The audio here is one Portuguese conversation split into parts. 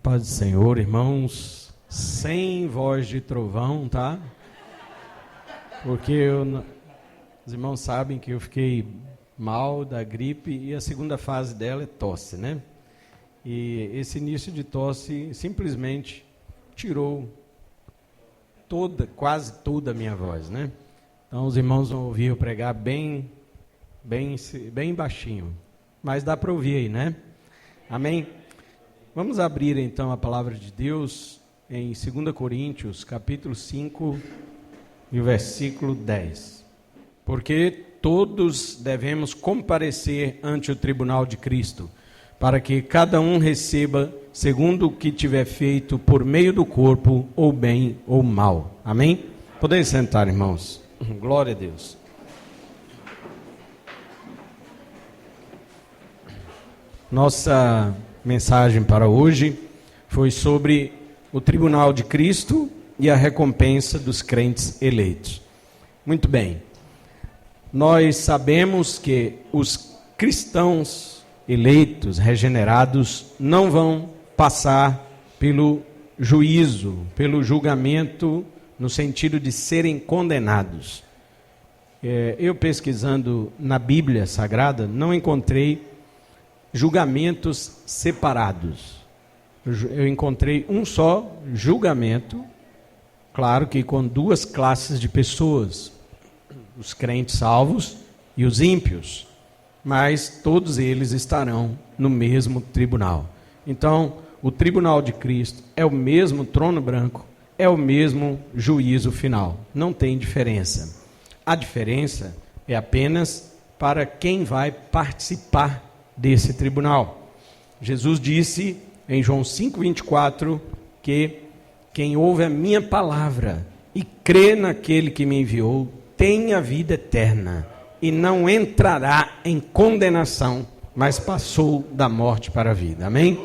Paz do Senhor, irmãos, sem voz de trovão, tá? Porque os irmãos sabem que eu fiquei mal da gripe e a segunda fase dela é tosse, né? E esse início de tosse simplesmente tirou quase toda a minha voz, né? Então os irmãos vão ouvir eu pregar bem baixinho, mas dá para ouvir aí, né? Amém? Vamos abrir então a palavra de Deus em 2 Coríntios, capítulo 5, e o versículo 10. Porque todos devemos comparecer ante o tribunal de Cristo, para que cada um receba segundo o que tiver feito por meio do corpo, ou bem ou mal. Amém? Podem sentar, irmãos. Glória a Deus. Nossa mensagem para hoje foi sobre o tribunal de Cristo e a recompensa dos crentes eleitos. Muito bem. Nós sabemos que os cristãos eleitos, regenerados, não vão passar pelo juízo, pelo julgamento, no sentido de serem condenados. Eu pesquisando na Bíblia Sagrada, não encontrei julgamentos separados. Eu encontrei um só julgamento, claro que com duas classes de pessoas, os crentes salvos e os ímpios, mas todos eles estarão no mesmo tribunal. Então, o tribunal de Cristo é o mesmo trono branco, é o mesmo juízo final, não tem diferença. A diferença é apenas para quem vai participar desse tribunal. Jesus disse em João 5:24 que quem ouve a minha palavra e crê naquele que me enviou tem a vida eterna e não entrará em condenação, mas passou da morte para a vida. Amém?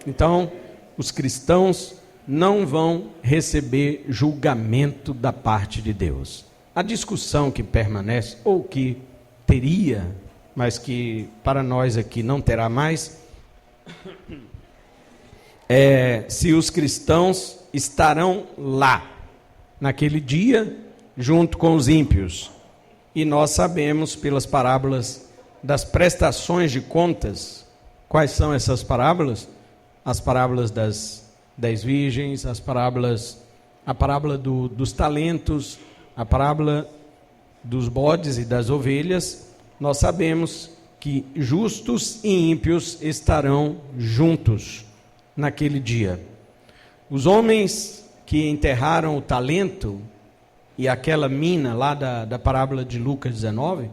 Então, os cristãos não vão receber julgamento da parte de Deus. A discussão que permanece, ou que teria, mas que para nós aqui não terá mais, se os cristãos estarão lá, naquele dia, junto com os ímpios. E nós sabemos pelas parábolas das prestações de contas. Quais são essas parábolas? As parábolas das 10 virgens, a parábola dos talentos, a parábola dos bodes e das ovelhas. Nós sabemos que justos e ímpios estarão juntos naquele dia. Os homens que enterraram o talento e aquela mina lá da parábola de Lucas 19,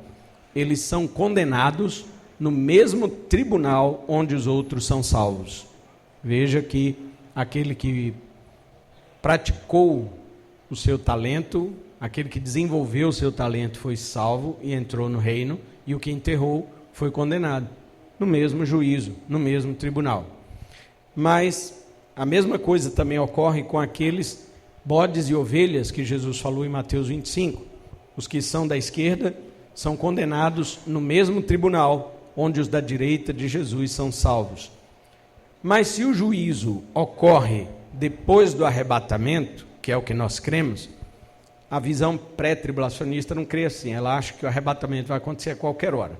eles são condenados no mesmo tribunal onde os outros são salvos. Veja que aquele que praticou o seu talento, aquele que desenvolveu o seu talento foi salvo e entrou no reino, e o que enterrou foi condenado no mesmo juízo, no mesmo tribunal. Mas a mesma coisa também ocorre com aqueles bodes e ovelhas que Jesus falou em Mateus 25. Os que são da esquerda são condenados no mesmo tribunal onde os da direita de Jesus são salvos. Mas se o juízo ocorre depois do arrebatamento, que é o que nós cremos, a visão pré-tribulacionista não crê assim. Ela acha que o arrebatamento vai acontecer a qualquer hora.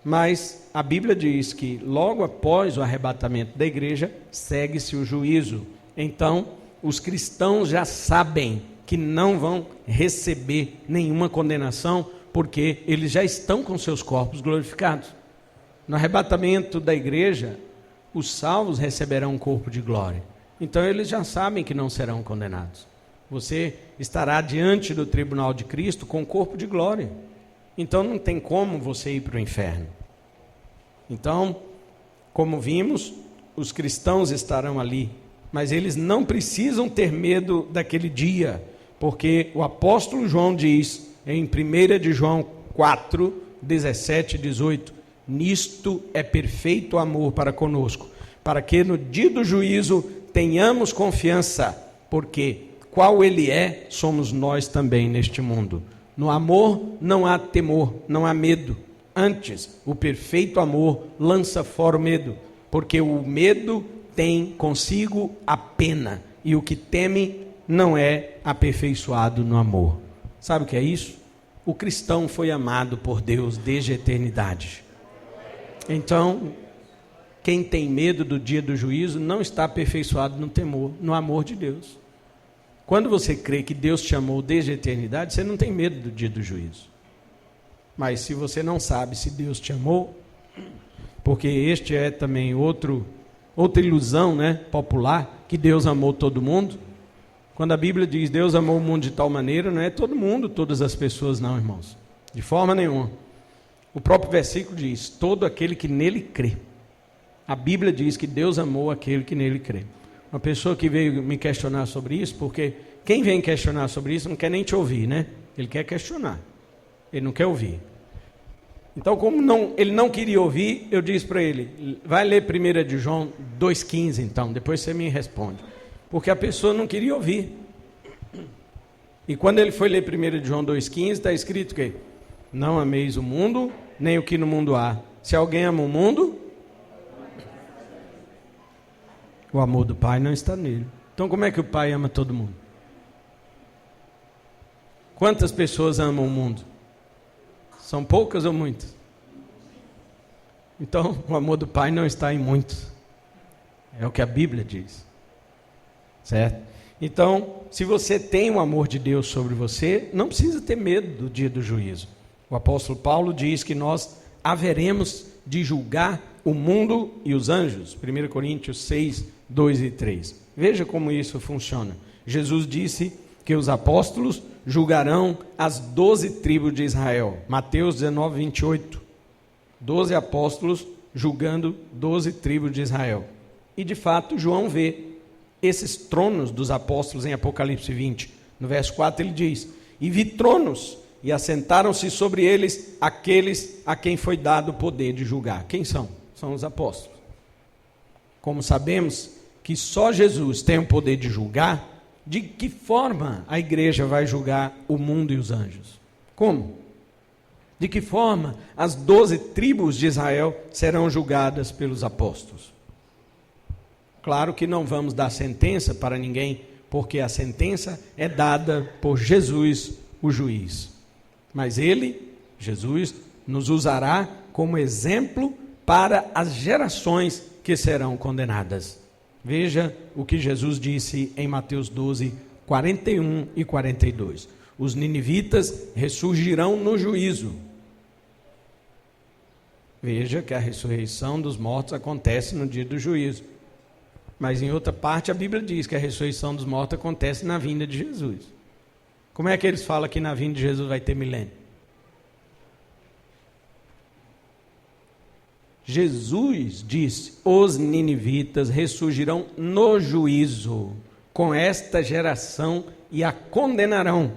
Mas a Bíblia diz que logo após o arrebatamento da igreja, segue-se o juízo. Então, os cristãos já sabem que não vão receber nenhuma condenação, porque eles já estão com seus corpos glorificados. No arrebatamento da igreja, os salvos receberão um corpo de glória. Então eles já sabem que não serão condenados. Você estará diante do tribunal de Cristo com um corpo de glória. Então não tem como você ir para o inferno. Então, como vimos, os cristãos estarão ali, mas eles não precisam ter medo daquele dia, porque o apóstolo João diz em 1 de João 4, 17 e 18, nisto é perfeito amor para conosco, para que no dia do juízo tenhamos confiança, porque qual ele é, somos nós também neste mundo. No amor não há temor, não há medo. Antes, o perfeito amor lança fora o medo, porque o medo tem consigo a pena, e o que teme não é aperfeiçoado no amor. Sabe o que é isso? O cristão foi amado por Deus desde a eternidade. Então, quem tem medo do dia do juízo não está aperfeiçoado no temor, no amor de Deus. Quando você crê que Deus te amou desde a eternidade, você não tem medo do dia do juízo. Mas se você não sabe se Deus te amou, porque este é também outra ilusão, né, popular, que Deus amou todo mundo. Quando a Bíblia diz Deus amou o mundo de tal maneira, não é todo mundo, todas as pessoas não, irmãos. De forma nenhuma. O próprio versículo diz, todo aquele que nele crê. A Bíblia diz que Deus amou aquele que nele crê. Uma pessoa que veio me questionar sobre isso, porque quem vem questionar sobre isso não quer nem te ouvir, né? Ele quer questionar, ele não quer ouvir. Então, como ele não queria ouvir, eu disse para ele, vai ler 1 de João 2,15 então, depois você me responde. Porque a pessoa não queria ouvir. E quando ele foi ler 1 de João 2,15, está escrito que não ameis o mundo, nem o que no mundo há. Se alguém ama o mundo, o amor do Pai não está nele. Então como é que o Pai ama todo mundo? Quantas pessoas amam o mundo? São poucas ou muitas? Então o amor do Pai não está em muitos. É o que a Bíblia diz. Certo? Então, se você tem o amor de Deus sobre você, não precisa ter medo do dia do juízo. O apóstolo Paulo diz que nós haveremos de julgar o mundo e os anjos. 1 Coríntios 6, 2 e 3. Veja como isso funciona. Jesus disse que os apóstolos julgarão as 12 tribos de Israel. Mateus 19, 28. 12 apóstolos julgando 12 tribos de Israel. E de fato, João vê esses tronos dos apóstolos em Apocalipse 20. No verso 4 ele diz, e vi tronos, e assentaram-se sobre eles aqueles a quem foi dado o poder de julgar. Quem são? São os apóstolos. Como sabemos que só Jesus tem o poder de julgar, de que forma a igreja vai julgar o mundo e os anjos? Como? De que forma as 12 tribos de Israel serão julgadas pelos apóstolos? Claro que não vamos dar sentença para ninguém, porque a sentença é dada por Jesus, o juiz. Mas ele, Jesus, nos usará como exemplo para as gerações que serão condenadas. Veja o que Jesus disse em Mateus 12, 41 e 42. Os ninivitas ressurgirão no juízo. Veja que a ressurreição dos mortos acontece no dia do juízo. Mas em outra parte a Bíblia diz que a ressurreição dos mortos acontece na vinda de Jesus. Como é que eles falam que na vinda de Jesus vai ter milênio? Jesus disse, os ninivitas ressurgirão no juízo com esta geração e a condenarão,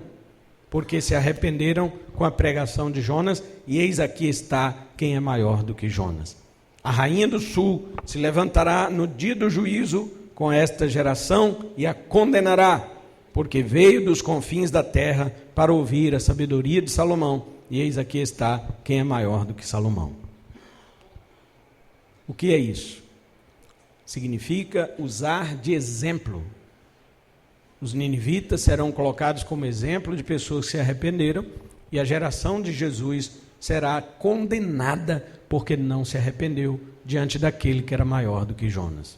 porque se arrependeram com a pregação de Jonas, e eis aqui está quem é maior do que Jonas. A rainha do sul se levantará no dia do juízo com esta geração e a condenará, porque veio dos confins da terra para ouvir a sabedoria de Salomão, e eis aqui está quem é maior do que Salomão. O que é isso? Significa usar de exemplo. Os ninivitas serão colocados como exemplo de pessoas que se arrependeram, e a geração de Jesus será condenada porque não se arrependeu diante daquele que era maior do que Jonas.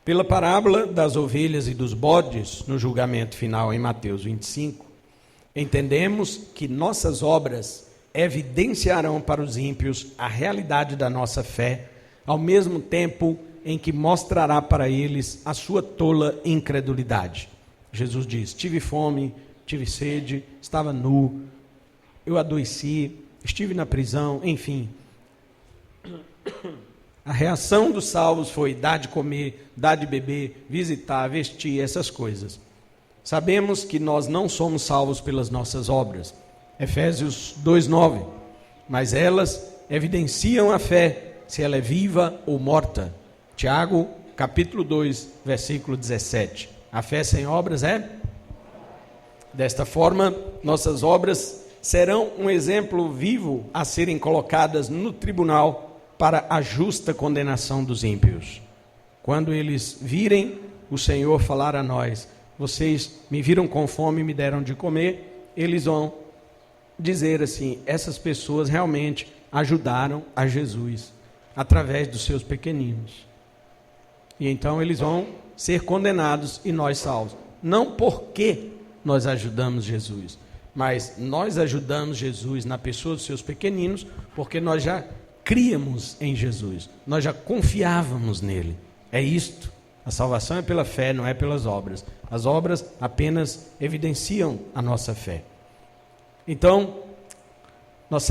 Pela parábola das ovelhas e dos bodes, no julgamento final em Mateus 25, entendemos que nossas obras evidenciarão para os ímpios a realidade da nossa fé, ao mesmo tempo em que mostrará para eles a sua tola incredulidade. Jesus diz, tive fome, tive sede, estava nu, eu adoeci, estive na prisão, enfim. A reação dos salvos foi dar de comer, dar de beber, visitar, vestir, essas coisas. Sabemos que nós não somos salvos pelas nossas obras. Efésios 2:9. Mas elas evidenciam a fé, se ela é viva ou morta. Tiago, capítulo 2, versículo 17. A fé sem obras é? Desta forma, nossas obras serão um exemplo vivo a serem colocadas no tribunal para a justa condenação dos ímpios. quando eles virem o Senhor falar a nós, vocês me viram com fome e me deram de comer, eles vão dizer assim, essas pessoas realmente ajudaram a Jesus através dos seus pequeninos. E então eles vão ser condenados e nós salvos. Não porque nós ajudamos Jesus, mas nós ajudamos Jesus na pessoa dos seus pequeninos, porque nós já críamos em Jesus, nós já confiávamos nele. É isto. A salvação é pela fé, não é pelas obras. As obras apenas evidenciam a nossa fé. Então, nós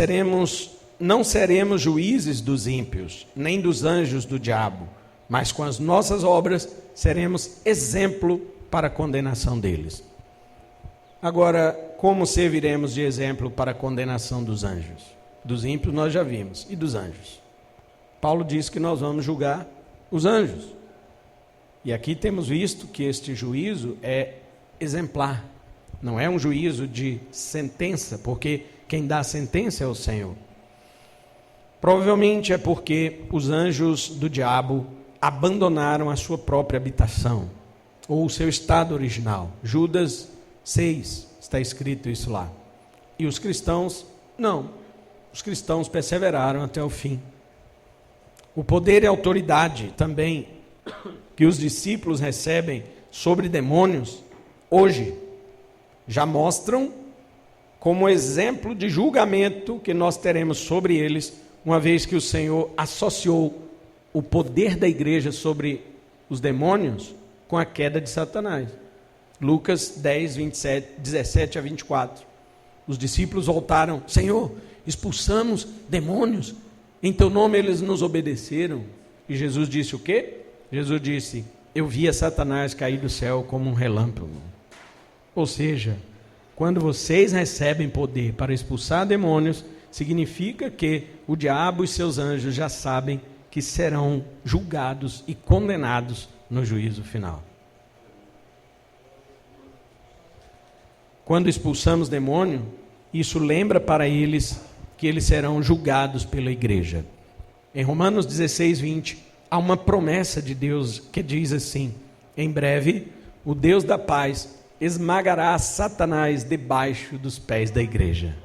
não seremos juízes dos ímpios, nem dos anjos do diabo, mas com as nossas obras seremos exemplo para a condenação deles. Agora, como serviremos de exemplo para a condenação dos anjos? Dos ímpios nós já vimos, e dos anjos? Paulo diz que nós vamos julgar os anjos. E aqui temos visto que este juízo é exemplar. Não é um juízo de sentença, porque quem dá a sentença é o Senhor. Provavelmente é porque os anjos do diabo abandonaram a sua própria habitação, ou o seu estado original. Judas 6, está escrito isso lá. E os cristãos, não. Os cristãos perseveraram até o fim. O poder e a autoridade também que os discípulos recebem sobre demônios, hoje, já mostram como exemplo de julgamento que nós teremos sobre eles, uma vez que o Senhor associou o poder da igreja sobre os demônios com a queda de Satanás. Lucas 10, 17 a 24. Os discípulos voltaram, Senhor, expulsamos demônios, em teu nome eles nos obedeceram. E Jesus disse o quê? Jesus disse, eu via Satanás cair do céu como um relâmpago. Ou seja, quando vocês recebem poder para expulsar demônios, significa que o diabo e seus anjos já sabem que serão julgados e condenados no juízo final. Quando expulsamos demônio, isso lembra para eles que eles serão julgados pela igreja. Em Romanos 16, 20, há uma promessa de Deus que diz assim, em breve, o Deus da paz esmagará Satanás debaixo dos pés da igreja.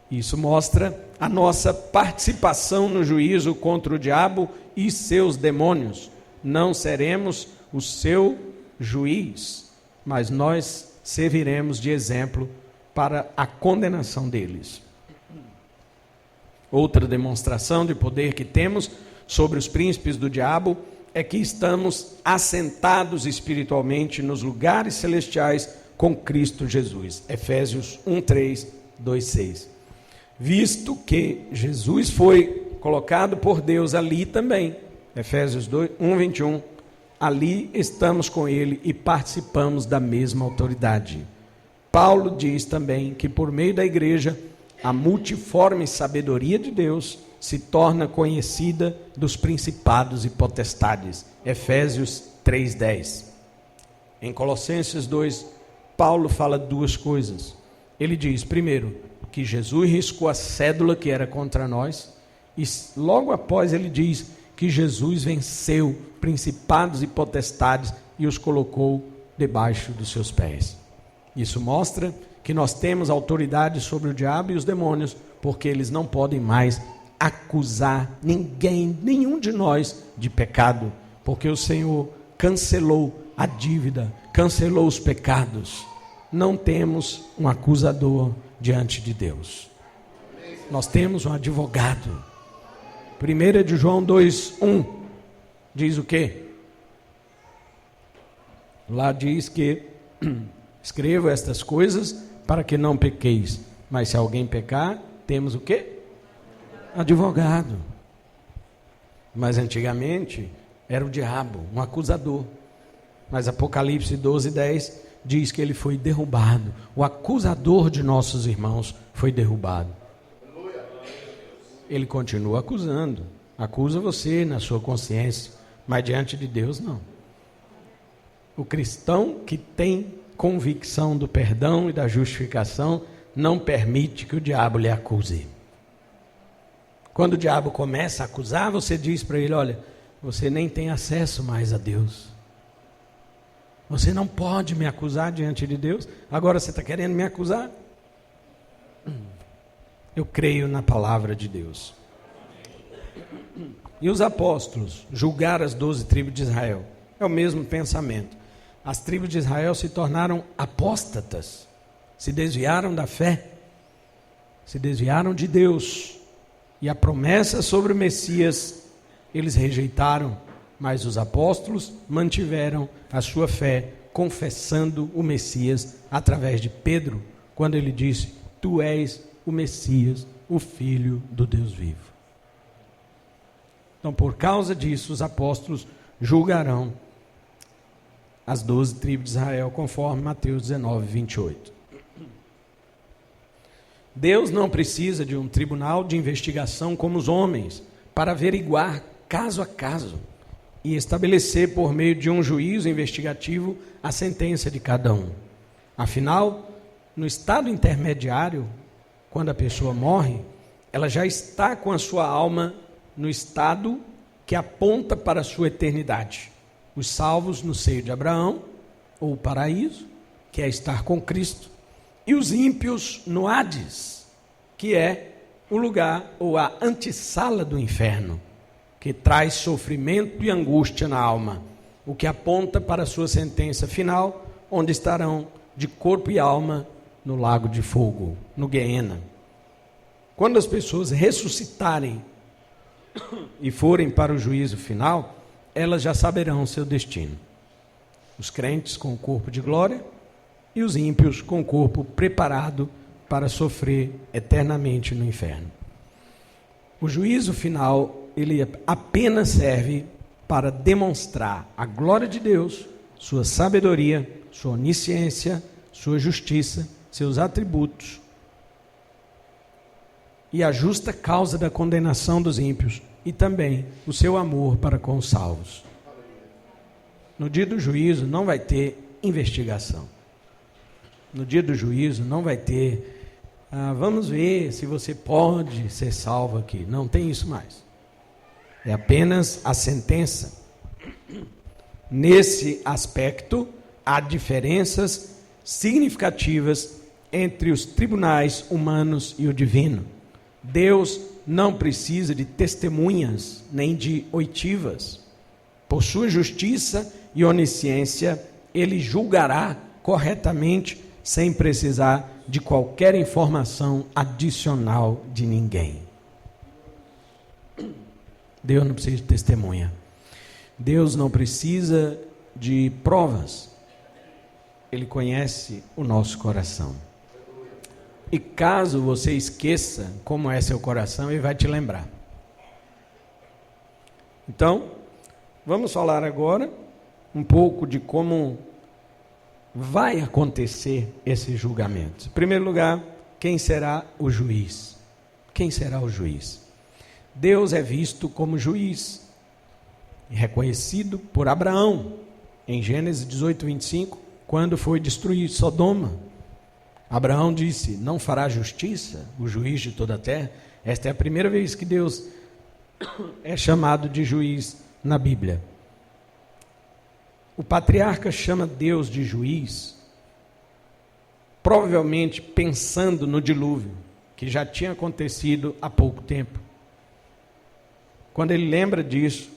Isso mostra a nossa participação no juízo contra o diabo e seus demônios. Não seremos o seu juiz, mas nós serviremos de exemplo para a condenação deles. Outra demonstração de poder que temos sobre os príncipes do diabo é que estamos assentados espiritualmente nos lugares celestiais com Cristo Jesus. Efésios 1:3, 2:6. Visto que Jesus foi colocado por Deus ali também, Efésios 1:21, ali estamos com ele e participamos da mesma autoridade. Paulo diz também que por meio da igreja, a multiforme sabedoria de Deus se torna conhecida dos principados e potestades. Efésios 3:10. Em Colossenses 2, Paulo fala duas coisas. Ele diz, primeiro, que Jesus riscou a cédula que era contra nós, e logo após ele diz que Jesus venceu principados e potestades e os colocou debaixo dos seus pés. Isso mostra que nós temos autoridade sobre o diabo e os demônios, porque eles não podem mais acusar ninguém, nenhum de nós, de pecado, porque o Senhor cancelou a dívida, cancelou os pecados. Não temos um acusador diante de Deus. Nós temos um advogado. 1 de João 2:1 diz o quê? Lá diz que escrevo estas coisas para que não pequeis, mas se alguém pecar, temos o quê? Advogado. Mas antigamente era o diabo, um acusador. Mas Apocalipse 12:10 diz que ele foi derrubado. O acusador de nossos irmãos foi derrubado. Ele continua acusando. Acusa você na sua consciência, mas diante de Deus não. O cristão que tem convicção do perdão e da justificação não permite que o diabo lhe acuse. Quando o diabo começa a acusar, você diz para ele: olha, você nem tem acesso mais a Deus. Você não pode me acusar diante de Deus. Agora você está querendo me acusar? Eu creio na palavra de Deus. E os apóstolos julgaram as 12 tribos de Israel. É o mesmo pensamento. As tribos de Israel se tornaram apóstatas, se desviaram da fé, se desviaram de Deus. E a promessa sobre o Messias eles rejeitaram, mas os apóstolos mantiveram a sua fé, confessando o Messias através de Pedro, quando ele disse: tu és o Messias, o Filho do Deus vivo. Então, por causa disso, os apóstolos julgarão as 12 tribos de Israel, conforme Mateus 19, 28. Deus não precisa de um tribunal de investigação como os homens, para averiguar caso a caso e estabelecer por meio de um juízo investigativo a sentença de cada um. Afinal, no estado intermediário, quando a pessoa morre, ela já está com a sua alma no estado que aponta para a sua eternidade. Os salvos no seio de Abraão, ou o paraíso, que é estar com Cristo, e os ímpios no Hades, que é o lugar ou a antessala do inferno, que traz sofrimento e angústia na alma, o que aponta para a sua sentença final, onde estarão de corpo e alma no lago de fogo, no Guiena. Quando as pessoas ressuscitarem e forem para o juízo final, elas já saberão o seu destino. Os crentes com o corpo de glória e os ímpios com o corpo preparado para sofrer eternamente no inferno. O juízo final, ele apenas serve para demonstrar a glória de Deus, sua sabedoria, sua onisciência, sua justiça, seus atributos e a justa causa da condenação dos ímpios e também o seu amor para com os salvos. No dia do juízo não vai ter investigação. No dia do juízo não vai ter, vamos ver se você pode ser salvo aqui. Não tem isso mais. É apenas a sentença. Nesse aspecto, há diferenças significativas entre os tribunais humanos e o divino. Deus não precisa de testemunhas nem de oitivas. Por sua justiça e onisciência, ele julgará corretamente sem precisar de qualquer informação adicional de ninguém. Deus não precisa de testemunha. Deus não precisa de provas. Ele conhece o nosso coração. E caso você esqueça como é seu coração, ele vai te lembrar. Então, vamos falar agora um pouco de como vai acontecer esse julgamento. Em primeiro lugar, quem será o juiz? Quem será o juiz? Deus é visto como juiz, reconhecido por Abraão, em Gênesis 18, 25, quando foi destruir Sodoma. Abraão disse: não fará justiça o juiz de toda a terra? Esta é a primeira vez que Deus é chamado de juiz na Bíblia. O patriarca chama Deus de juiz, provavelmente pensando no dilúvio, que já tinha acontecido há pouco tempo. Quando ele lembra disso,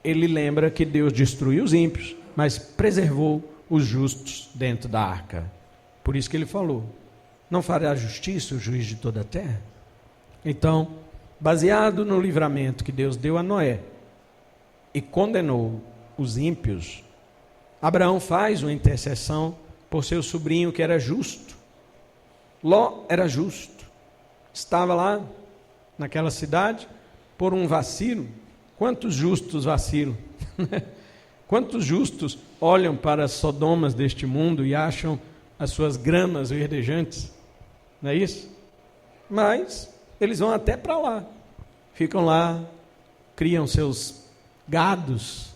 ele lembra que Deus destruiu os ímpios, mas preservou os justos dentro da arca. Por isso que ele falou: não fará justiça o juiz de toda a terra? Então, baseado no livramento que Deus deu a Noé e condenou os ímpios, Abraão faz uma intercessão por seu sobrinho que era justo. Ló era justo, estava lá naquela cidade por um vacilo. Quantos justos vacilam? Quantos justos olham para as Sodomas deste mundo e acham as suas gramas verdejantes? Não é isso? Mas eles vão até para lá, ficam lá, criam seus gados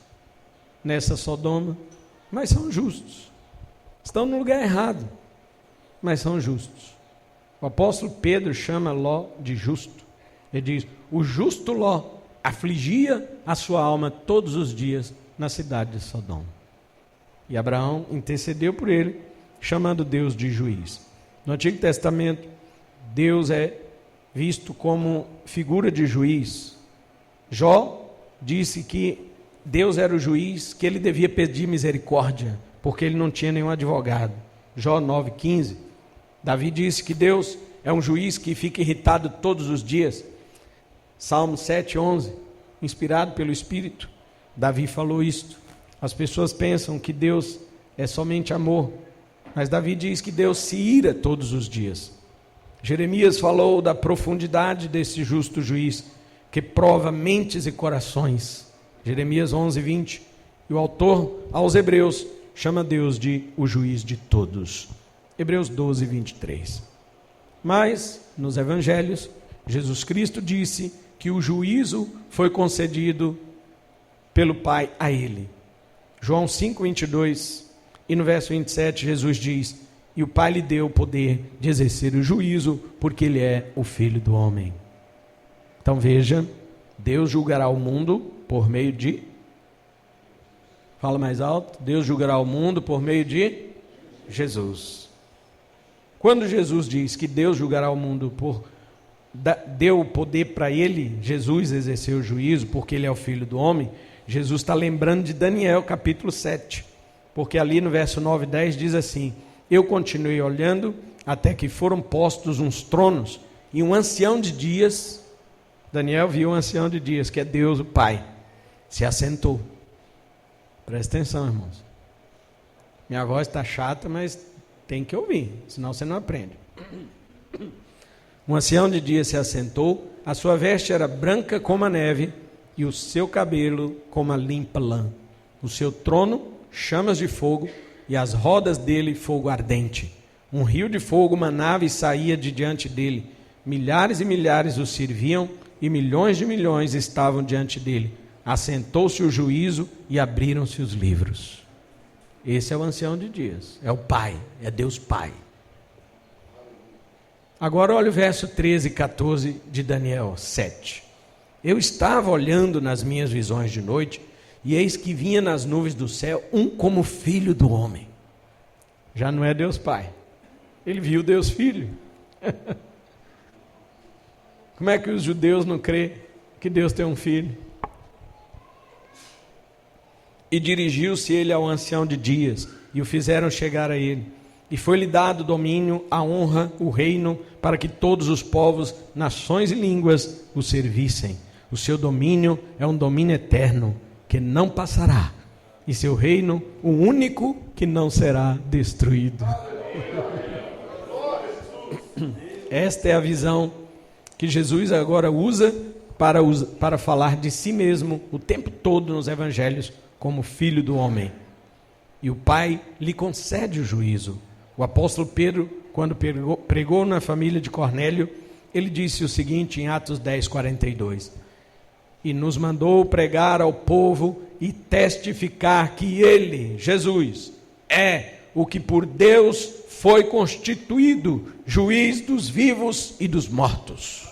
nessa Sodoma, mas são justos. Estão no lugar errado, mas são justos. O apóstolo Pedro chama Ló de justo. Ele diz: o justo Ló afligia a sua alma todos os dias na cidade de Sodoma. E Abraão intercedeu por ele, chamando Deus de juiz. No Antigo Testamento, Deus é visto como figura de juiz. Jó disse que Deus era o juiz, que ele devia pedir misericórdia, porque ele não tinha nenhum advogado. Jó 9,15. Davi disse que Deus é um juiz que fica irritado todos os dias. Salmo 7,11, inspirado pelo Espírito, Davi falou isto. As pessoas pensam que Deus é somente amor, mas Davi diz que Deus se ira todos os dias. Jeremias falou da profundidade desse justo juiz, que prova mentes e corações. Jeremias 11:20. E o autor aos Hebreus chama Deus de o juiz de todos. Hebreus 12:23. Mas, nos evangelhos, Jesus Cristo disse que o juízo foi concedido pelo Pai a ele. João 5:22, e no verso 27, Jesus diz: e o Pai lhe deu o poder de exercer o juízo, porque ele é o Filho do homem. Então veja, Deus julgará o mundo por meio de... Fala mais alto. Deus julgará o mundo por meio de Jesus. Quando Jesus diz que Deus julgará o mundo deu o poder para ele, Jesus exerceu o juízo, porque ele é o Filho do homem, Jesus está lembrando de Daniel capítulo 7, porque ali no verso 9 e 10 diz assim: eu continuei olhando até que foram postos uns tronos, e um ancião de dias, Daniel viu um ancião de dias, que é Deus o Pai, se assentou. Presta atenção, irmãos. Minha voz está chata, mas tem que ouvir, senão você não aprende. Um ancião de dias se assentou, a sua veste era branca como a neve, e o seu cabelo como a limpa lã. O seu trono, chamas de fogo, e as rodas dele, fogo ardente. Um rio de fogo manava e saía de diante dele. Milhares e milhares o serviam, e milhões de milhões estavam diante dele. Assentou-se o juízo e abriram-se os livros. Esse é o ancião de dias, é o Pai, é Deus Pai. Agora olha o verso 13 e 14 de Daniel 7. Eu estava olhando nas minhas visões de noite, e eis que vinha nas nuvens do céu um como filho do homem. Já não é Deus Pai, ele viu Deus Filho. Como é que os judeus não creem que Deus tem um filho? E dirigiu-se ele ao ancião de dias, e o fizeram chegar a ele. E foi-lhe dado o domínio, a honra, o reino, para que todos os povos, nações e línguas o servissem. O seu domínio é um domínio eterno, que não passará, e seu reino, o único que não será destruído. Esta é a visão que Jesus agora usa para falar de si mesmo o tempo todo nos evangelhos, como Filho do homem. E o Pai lhe concede o juízo. O apóstolo Pedro, quando pregou na família de Cornélio, ele disse o seguinte em Atos 10:42: e nos mandou pregar ao povo e testificar que ele, Jesus, é o que por Deus foi constituído juiz dos vivos e dos mortos.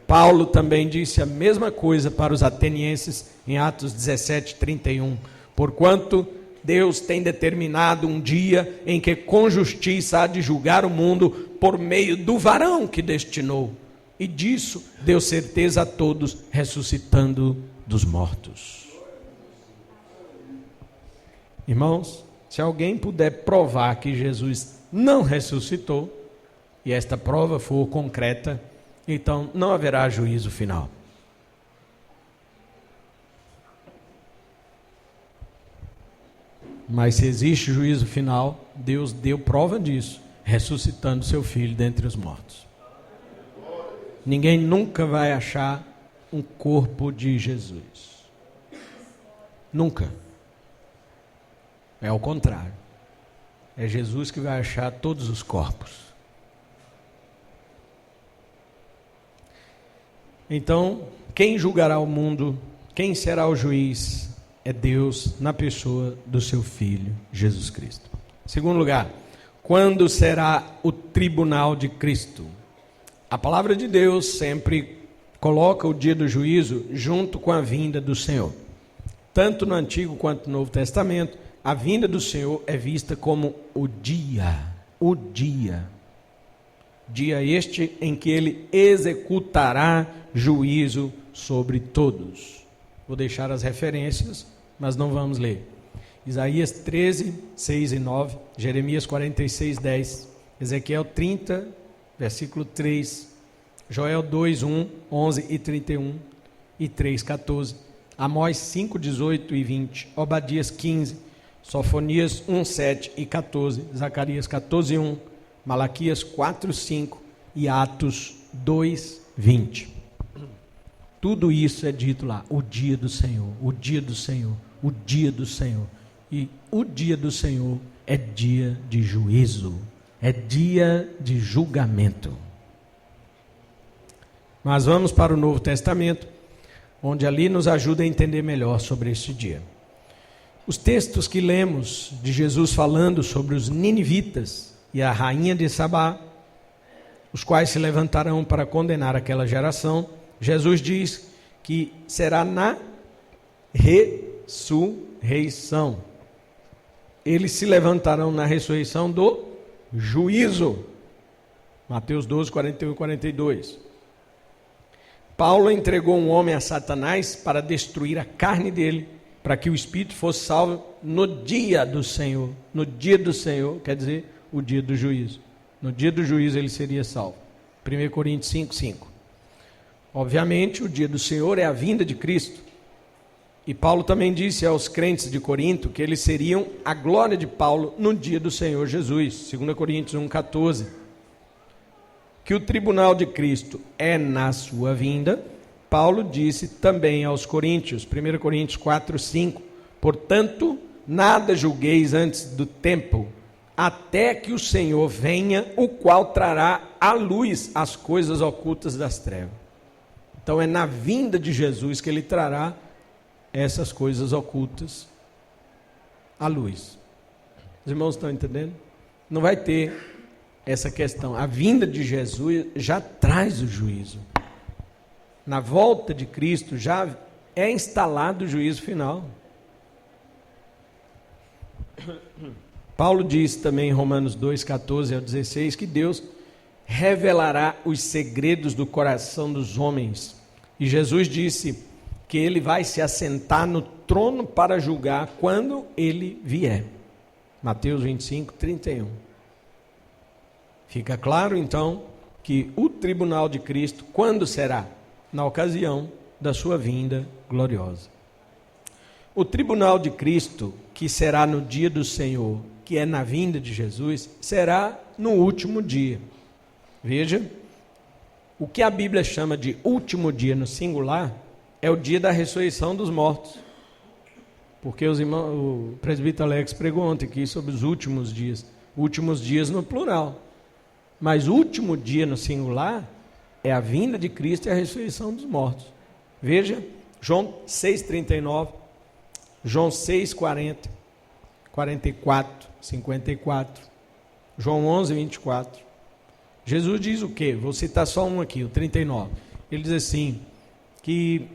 Paulo também disse a mesma coisa para os atenienses em Atos 17:31, porquanto Deus tem determinado um dia em que com justiça há de julgar o mundo por meio do varão que destinou, e disso deu certeza a todos, ressuscitando dos mortos. Irmãos, se alguém puder provar que Jesus não ressuscitou, e esta prova for concreta, então não haverá juízo final. Mas se existe juízo final, Deus deu prova disso, ressuscitando seu Filho dentre os mortos. Ninguém nunca vai achar um corpo de Jesus. Nunca. É ao contrário. É Jesus que vai achar todos os corpos. Então, quem julgará o mundo? Quem será o juiz? É Deus na pessoa do seu Filho, Jesus Cristo. Segundo lugar, quando será o tribunal de Cristo? A palavra de Deus sempre coloca o dia do juízo junto com a vinda do Senhor. Tanto no Antigo quanto no Novo Testamento, a vinda do Senhor é vista como o dia este em que ele executará juízo sobre todos. Vou deixar as referências, mas não vamos ler. Isaías 13, 6 e 9, Jeremias 46, 10, Ezequiel 30, versículo 3, Joel 2, 1, 11 e 31 e 3, 14, Amós 5, 18 e 20, Obadias 15, Sofonias 1, 7 e 14, Zacarias 14, 1, Malaquias 4, 5 e Atos 2, 20. Tudo isso é dito lá, o dia do Senhor, o dia do Senhor, o dia do Senhor. E o dia do Senhor é dia de juízo, é dia de julgamento. Mas vamos para o Novo Testamento, onde ali nos ajuda a entender melhor sobre este dia. Os textos que lemos de Jesus falando sobre os ninivitas e a rainha de Sabá, os quais se levantarão para condenar aquela geração, Jesus diz que será na ressurreição. Eles se levantarão na ressurreição do juízo. Mateus 12, 41 e 42. Paulo entregou um homem a Satanás para destruir a carne dele, para que o espírito fosse salvo no dia do Senhor. No dia do Senhor, quer dizer, o dia do juízo. No dia do juízo ele seria salvo. 1 Coríntios 5, 5. Obviamente, o dia do Senhor é a vinda de Cristo. E Paulo também disse aos crentes de Corinto que eles seriam a glória de Paulo no dia do Senhor Jesus. 2 Coríntios 1, 14. Que o tribunal de Cristo é na sua vinda, Paulo disse também aos coríntios, 1 Coríntios 4, 5, portanto, nada julgueis antes do tempo, até que o Senhor venha, o qual trará à luz as coisas ocultas das trevas. Então é na vinda de Jesus que ele trará essas coisas ocultas à luz. Os irmãos estão entendendo? Não vai ter essa questão. A vinda de Jesus já traz o juízo. Na volta de Cristo já é instalado o juízo final. Paulo diz também em Romanos 2, 14 ao 16, que Deus revelará os segredos do coração dos homens. E Jesus disse que ele vai se assentar no trono para julgar quando ele vier. Mateus 25, 31. Fica claro, então, que o tribunal de Cristo, quando será? Na ocasião da sua vinda gloriosa. O tribunal de Cristo, que será no dia do Senhor, que é na vinda de Jesus, será no último dia. Veja, o que a Bíblia chama de último dia no singular é o dia da ressurreição dos mortos. Porque os irmãos, o presbítero Alex pregou ontem aqui sobre os últimos dias no plural. Mas o último dia no singular é a vinda de Cristo e a ressurreição dos mortos. Veja, João 6,39, João 6,40, 44, 54, João 11, 24. Jesus diz o quê? Vou citar só um aqui, o 39. Ele diz assim, que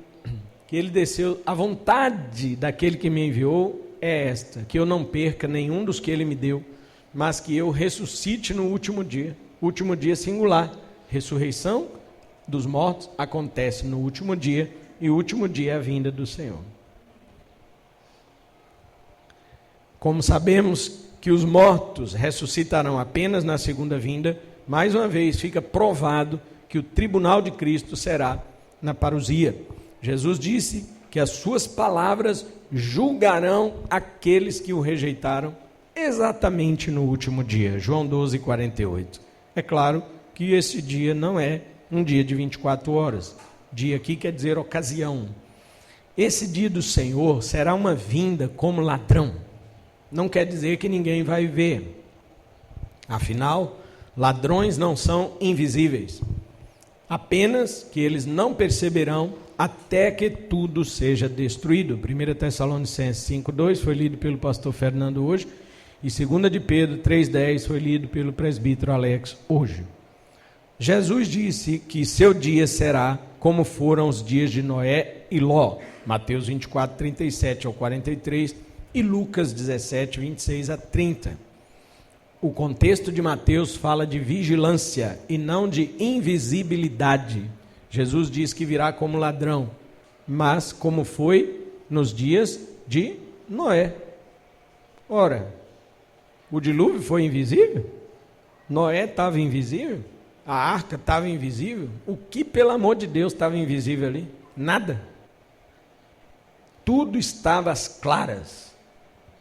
ele desceu, a vontade daquele que me enviou é esta, que eu não perca nenhum dos que ele me deu, mas que eu ressuscite no último dia. Último dia singular. Ressurreição dos mortos acontece no último dia, e o último dia é a vinda do Senhor. Como sabemos que os mortos ressuscitarão apenas na segunda vinda, mais uma vez fica provado que o tribunal de Cristo será na parousia. Jesus disse que as suas palavras julgarão aqueles que o rejeitaram exatamente no último dia. João 12, 48. É claro que esse dia não é um dia de 24 horas. Dia aqui quer dizer ocasião. Esse dia do Senhor será uma vinda como ladrão. Não quer dizer que ninguém vai ver. Afinal, ladrões não são invisíveis. Apenas que eles não perceberão até que tudo seja destruído. 1 Tessalonicenses 5,2 foi lido pelo pastor Fernando hoje, e 2 de Pedro 3,10 foi lido pelo presbítero Alex hoje. Jesus disse que seu dia será como foram os dias de Noé e Ló, Mateus 24, 37 ao 43 e Lucas 17, 26 a 30. O contexto de Mateus fala de vigilância e não de invisibilidade. Jesus diz que virá como ladrão, mas como foi nos dias de Noé. Ora, o dilúvio foi invisível? Noé estava invisível? A arca estava invisível? O que, pelo amor de Deus, estava invisível ali? Nada. Tudo estava às claras.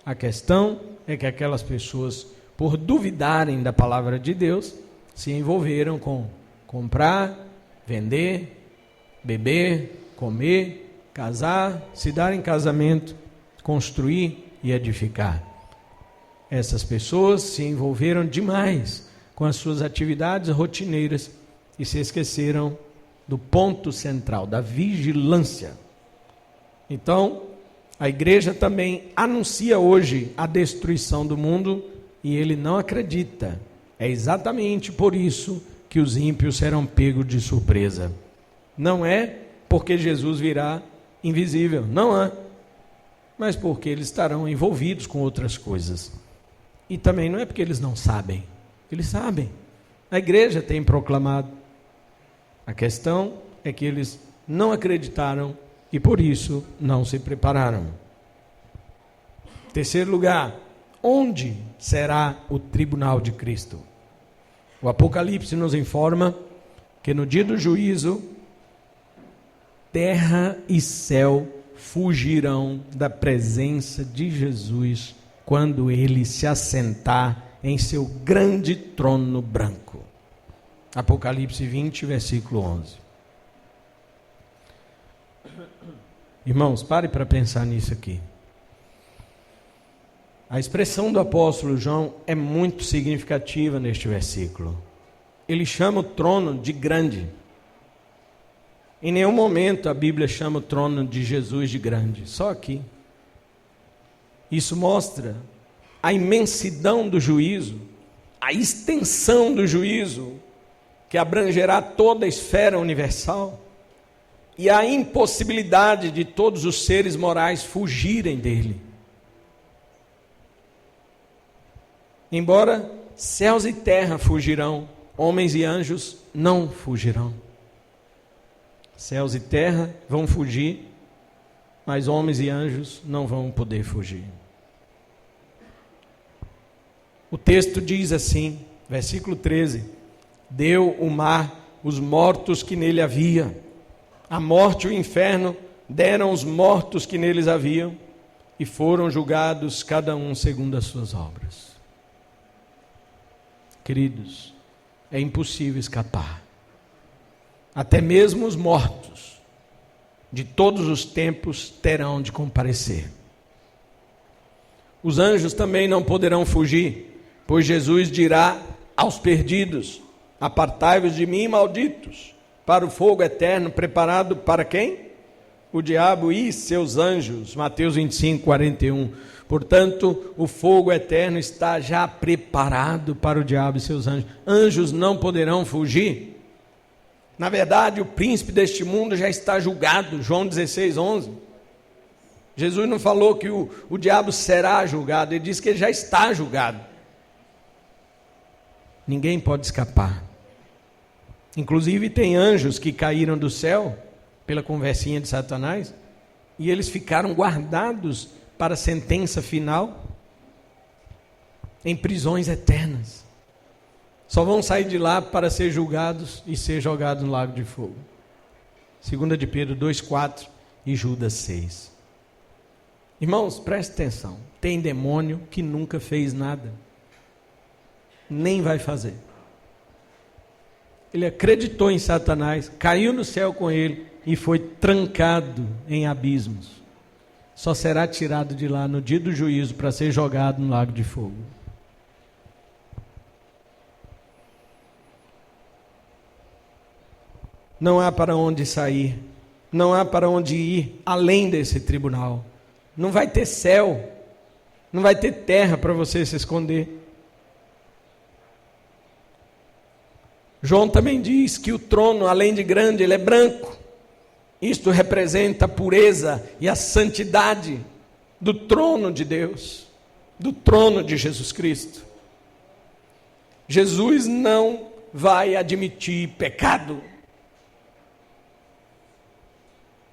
A questão é que aquelas pessoas, por duvidarem da palavra de Deus, se envolveram com comprar, vender, beber, comer, casar, se dar em casamento, construir e edificar. Essas pessoas se envolveram demais com as suas atividades rotineiras e se esqueceram do ponto central, da vigilância. Então, a igreja também anuncia hoje a destruição do mundo e ele não acredita. É exatamente por isso que os ímpios serão pegos de surpresa. Não é porque Jesus virá invisível, não é, mas porque eles estarão envolvidos com outras coisas. E também não é porque eles não sabem. Eles sabem. A igreja tem proclamado. A questão é que eles não acreditaram e por isso não se prepararam. Terceiro lugar, onde será o tribunal de Cristo? O Apocalipse nos informa que no dia do juízo, terra e céu fugirão da presença de Jesus quando ele se assentar em seu grande trono branco. Apocalipse 20, versículo 11. Irmãos, pare para pensar nisso aqui. A expressão do apóstolo João é muito significativa neste versículo. Ele chama o trono de grande. Em nenhum momento a Bíblia chama o trono de Jesus de grande, só aqui. Isso mostra a imensidão do juízo, a extensão do juízo, que abrangerá toda a esfera universal, e a impossibilidade de todos os seres morais fugirem dele. Embora céus e terra fugirão, homens e anjos não fugirão. Céus e terra vão fugir, mas homens e anjos não vão poder fugir. O texto diz assim, versículo 13: deu o mar os mortos que nele havia, a morte e o inferno deram os mortos que neles haviam, e foram julgados cada um segundo as suas obras. Queridos, é impossível escapar. Até mesmo os mortos de todos os tempos terão de comparecer. Os anjos também não poderão fugir, pois Jesus dirá aos perdidos: apartai-vos de mim, malditos, para o fogo eterno preparado para quem? O diabo e seus anjos. Mateus 25, 41. Portanto, o fogo eterno está já preparado para o diabo e seus anjos. Anjos não poderão fugir. Na verdade, o príncipe deste mundo já está julgado. João 16, 11. Jesus não falou que o diabo será julgado, ele disse que ele já está julgado. Ninguém pode escapar. Inclusive tem anjos que caíram do céu pela conversinha de Satanás e eles ficaram guardados para a sentença final em prisões eternas. Só vão sair de lá para ser julgados e ser jogados no lago de fogo. 2 de Pedro 2,4 e Judas 6. Irmãos, preste atenção. Tem demônio que nunca fez nada. Nem vai fazer. Ele acreditou em Satanás, caiu no céu com ele e foi trancado em abismos. Só será tirado de lá no dia do juízo para ser jogado no lago de fogo. Não há para onde sair, não há para onde ir além desse tribunal. Não vai ter céu, não vai ter terra para você se esconder. João também diz que o trono, além de grande, ele é branco. Isto representa a pureza e a santidade do trono de Deus, do trono de Jesus Cristo. Jesus não vai admitir pecado.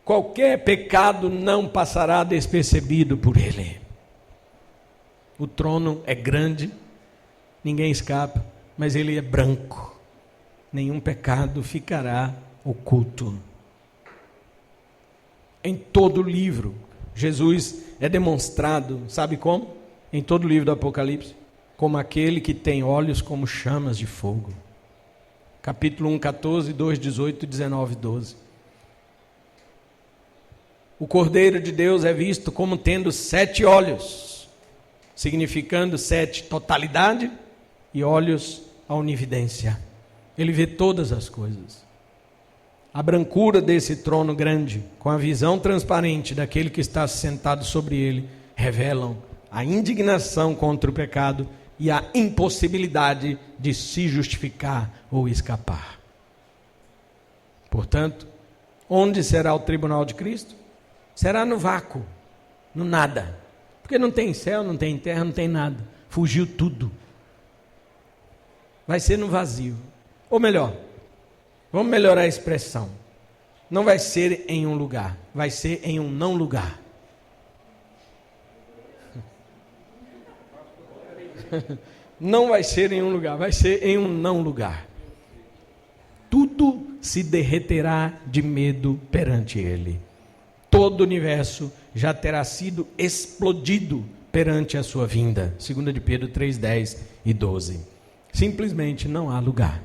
Qualquer pecado não passará despercebido por ele. O trono é grande, ninguém escapa, mas ele é branco. Nenhum pecado ficará oculto. Em todo o livro, Jesus é demonstrado, sabe como? Em todo o livro do Apocalipse, como aquele que tem olhos como chamas de fogo. Capítulo 1, 14, 2, 18, 19, 12. O Cordeiro de Deus é visto como tendo 7 olhos, significando 7 totalidade e olhos a onividência. Ele vê todas as coisas. A brancura desse trono grande, com a visão transparente daquele que está sentado sobre ele, revelam a indignação contra o pecado e a impossibilidade de se justificar ou escapar. Portanto, onde será o tribunal de Cristo? Será no vácuo, no nada. Porque não tem céu, não tem terra, não tem nada. Fugiu tudo. Vai ser no vazio. Ou melhor, vamos melhorar a expressão. Não vai ser em um lugar, vai ser em um não lugar. Não vai ser em um lugar, vai ser em um não lugar. Tudo se derreterá de medo perante ele. Todo o universo já terá sido explodido perante a sua vinda. 2 de Pedro 3, 10 e 12. Simplesmente não há lugar.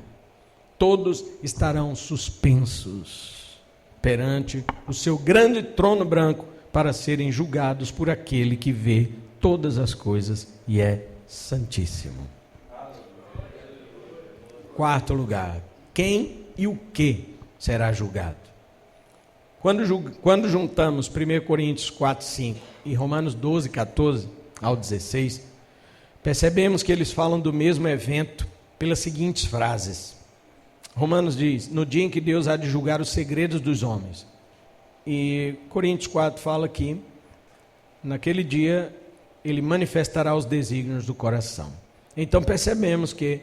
Todos estarão suspensos perante o seu grande trono branco para serem julgados por aquele que vê todas as coisas e é santíssimo. 4º lugar, quem e o que será julgado? Quando juntamos 1 Coríntios 4, 5 e Romanos 12, 14 ao 16, percebemos que eles falam do mesmo evento pelas seguintes frases. Romanos diz, no dia em que Deus há de julgar os segredos dos homens. E Coríntios 4 fala que, naquele dia, ele manifestará os desígnios do coração. Então percebemos que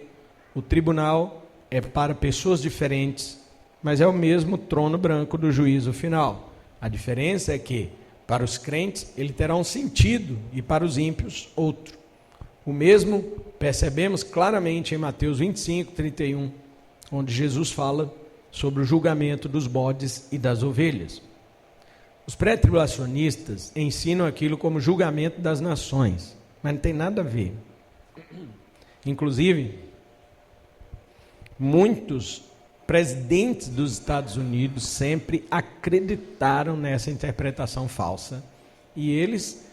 o tribunal é para pessoas diferentes, mas é o mesmo trono branco do juízo final. A diferença é que, para os crentes, ele terá um sentido e para os ímpios, outro. O mesmo percebemos claramente em Mateus 25, 31, onde Jesus fala sobre o julgamento dos bodes e das ovelhas. Os pré-tribulacionistas ensinam aquilo como julgamento das nações, mas não tem nada a ver. Inclusive, muitos presidentes dos Estados Unidos sempre acreditaram nessa interpretação falsa, e eles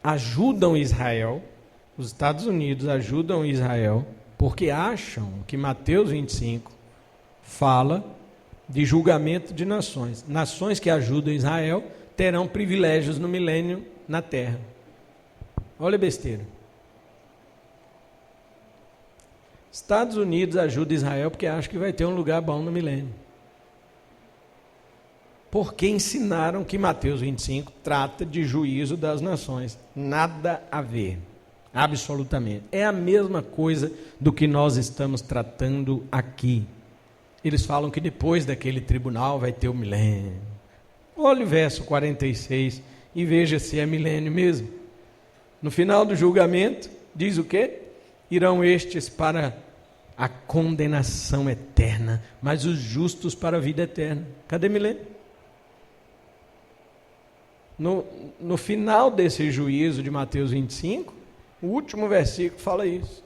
ajudam Israel, os Estados Unidos ajudam Israel, porque acham que Mateus 25 fala de julgamento de nações. Nações que ajudam Israel terão privilégios no milênio na terra. Olha a besteira. Estados Unidos ajuda Israel porque acha que vai ter um lugar bom no milênio. Porque ensinaram que Mateus 25 trata de juízo das nações. Nada a ver. Absolutamente. É a mesma coisa do que nós estamos tratando aqui. Eles falam que depois daquele tribunal vai ter o milênio. Olha o verso 46 e veja se é milênio mesmo. No final do julgamento, diz o quê? Irão estes para a condenação eterna, mas os justos para a vida eterna. Cadê milênio? No final desse juízo de Mateus 25, o último versículo fala isso.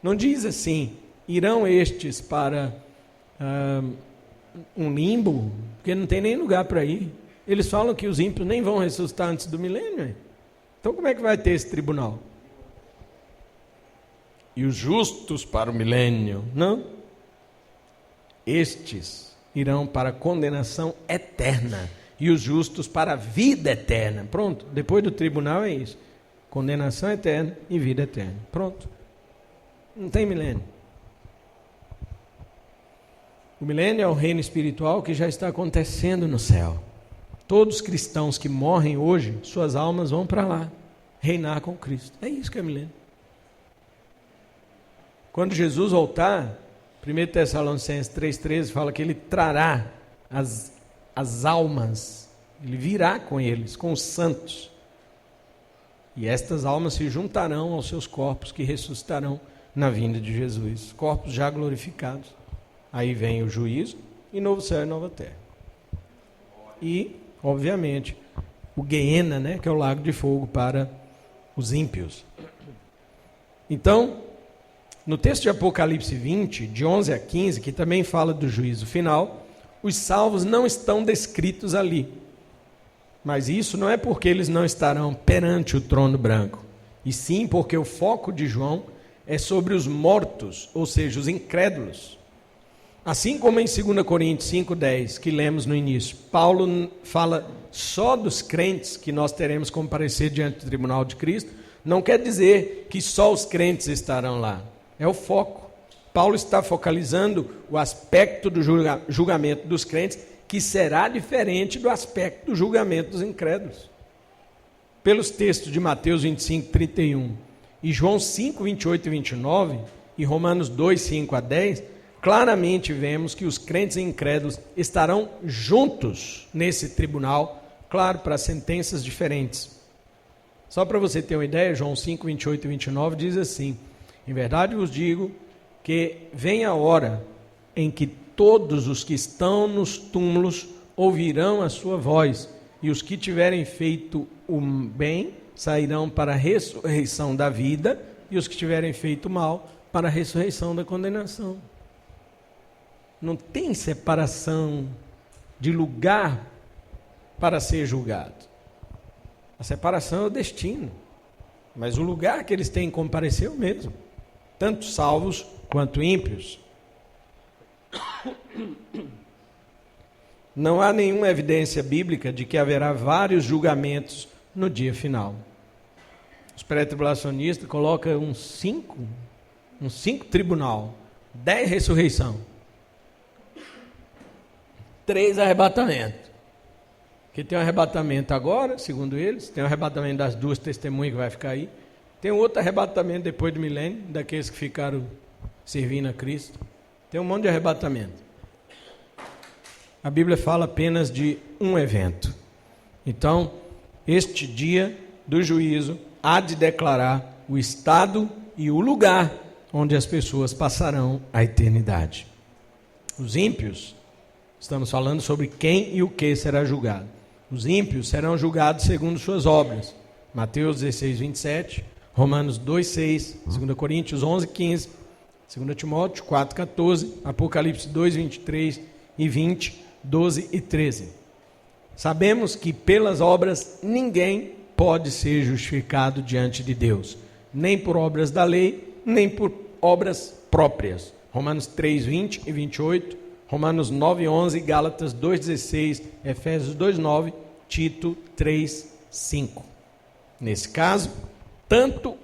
Não diz assim, irão estes para um limbo, porque não tem nem lugar para ir. Eles falam que os ímpios nem vão ressuscitar antes do milênio. Então como é que vai ter esse tribunal? E os justos para o milênio? Não. Estes irão para a condenação eterna e os justos para a vida eterna. Pronto, depois do tribunal é isso. Condenação eterna e vida eterna. Pronto. Não tem milênio. O milênio é o reino espiritual que já está acontecendo no céu. Todos os cristãos que morrem hoje, suas almas vão para lá, reinar com Cristo. É isso que é milênio. Quando Jesus voltar, 1 Tessalonicenses 3,13 fala que ele trará as almas, ele virá com eles, com os santos. E estas almas se juntarão aos seus corpos que ressuscitarão na vinda de Jesus, corpos já glorificados. Aí vem o juízo e novo céu e nova terra. E, obviamente, o Guiena, né, que é o lago de fogo para os ímpios. Então, no texto de Apocalipse 20, de 11 a 15, que também fala do juízo final, os salvos não estão descritos ali. Mas isso não é porque eles não estarão perante o trono branco, e sim porque o foco de João é sobre os mortos, ou seja, os incrédulos. Assim como em 2 Coríntios 5,10, que lemos no início, Paulo fala só dos crentes que nós teremos que comparecer diante do tribunal de Cristo, não quer dizer que só os crentes estarão lá. É o foco. Paulo está focalizando o aspecto do julgamento dos crentes, que será diferente do aspecto do julgamento dos incrédulos. Pelos textos de Mateus 25, 31 e João 5, 28 e 29 e Romanos 2, 5 a 10, claramente vemos que os crentes e incrédulos estarão juntos nesse tribunal, claro, para sentenças diferentes. Só para você ter uma ideia, João 5, 28 e 29 diz assim: em verdade vos digo que vem a hora em que todos os que estão nos túmulos ouvirão a sua voz, e os que tiverem feito o bem sairão para a ressurreição da vida, e os que tiverem feito o mal para a ressurreição da condenação. Não tem separação de lugar para ser julgado. A separação é o destino, mas o lugar que eles têm que comparecer é o mesmo, tanto salvos quanto ímpios. Não há nenhuma evidência bíblica de que haverá vários julgamentos no dia final. Os pré-tribulacionistas colocam uns 5 tribunal, 10 ressurreição, 3 arrebatamento. Porque tem um arrebatamento agora, segundo eles, tem um arrebatamento das 2 testemunhas que vai ficar aí, tem um outro arrebatamento depois do milênio, daqueles que ficaram servindo a Cristo. Tem um monte de arrebatamento. A Bíblia fala apenas de um evento. Então, este dia do juízo há de declarar o estado e o lugar onde as pessoas passarão a eternidade. Os ímpios, estamos falando sobre quem e o que será julgado. Os ímpios serão julgados segundo suas obras. Mateus 16, 27, Romanos 2, 6, 2 Coríntios 11, 15, 2 Timóteo 4, 14, Apocalipse 2, 23 e 20, 12 e 13. Sabemos que pelas obras ninguém pode ser justificado diante de Deus, nem por obras da lei, nem por obras próprias. Romanos 3, 20 e 28, Romanos 9, 11, Gálatas 2, 16, Efésios 2, 9, Tito 3, 5. Nesse caso, tanto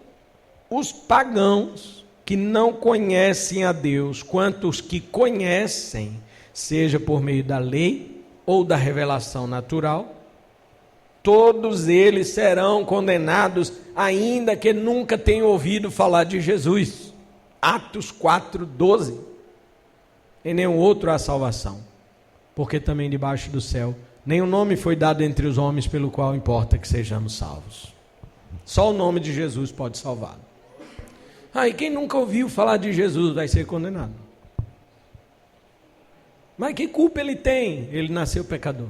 os pagãos que não conhecem a Deus, quanto os que conhecem, seja por meio da lei ou da revelação natural, todos eles serão condenados, ainda que nunca tenham ouvido falar de Jesus. Atos 4, 12. Em nenhum outro há salvação, porque também debaixo do céu nenhum nome foi dado entre os homens pelo qual importa que sejamos salvos. Só o nome de Jesus pode salvá-lo. E quem nunca ouviu falar de Jesus vai ser condenado. Mas que culpa ele tem? Ele nasceu pecador.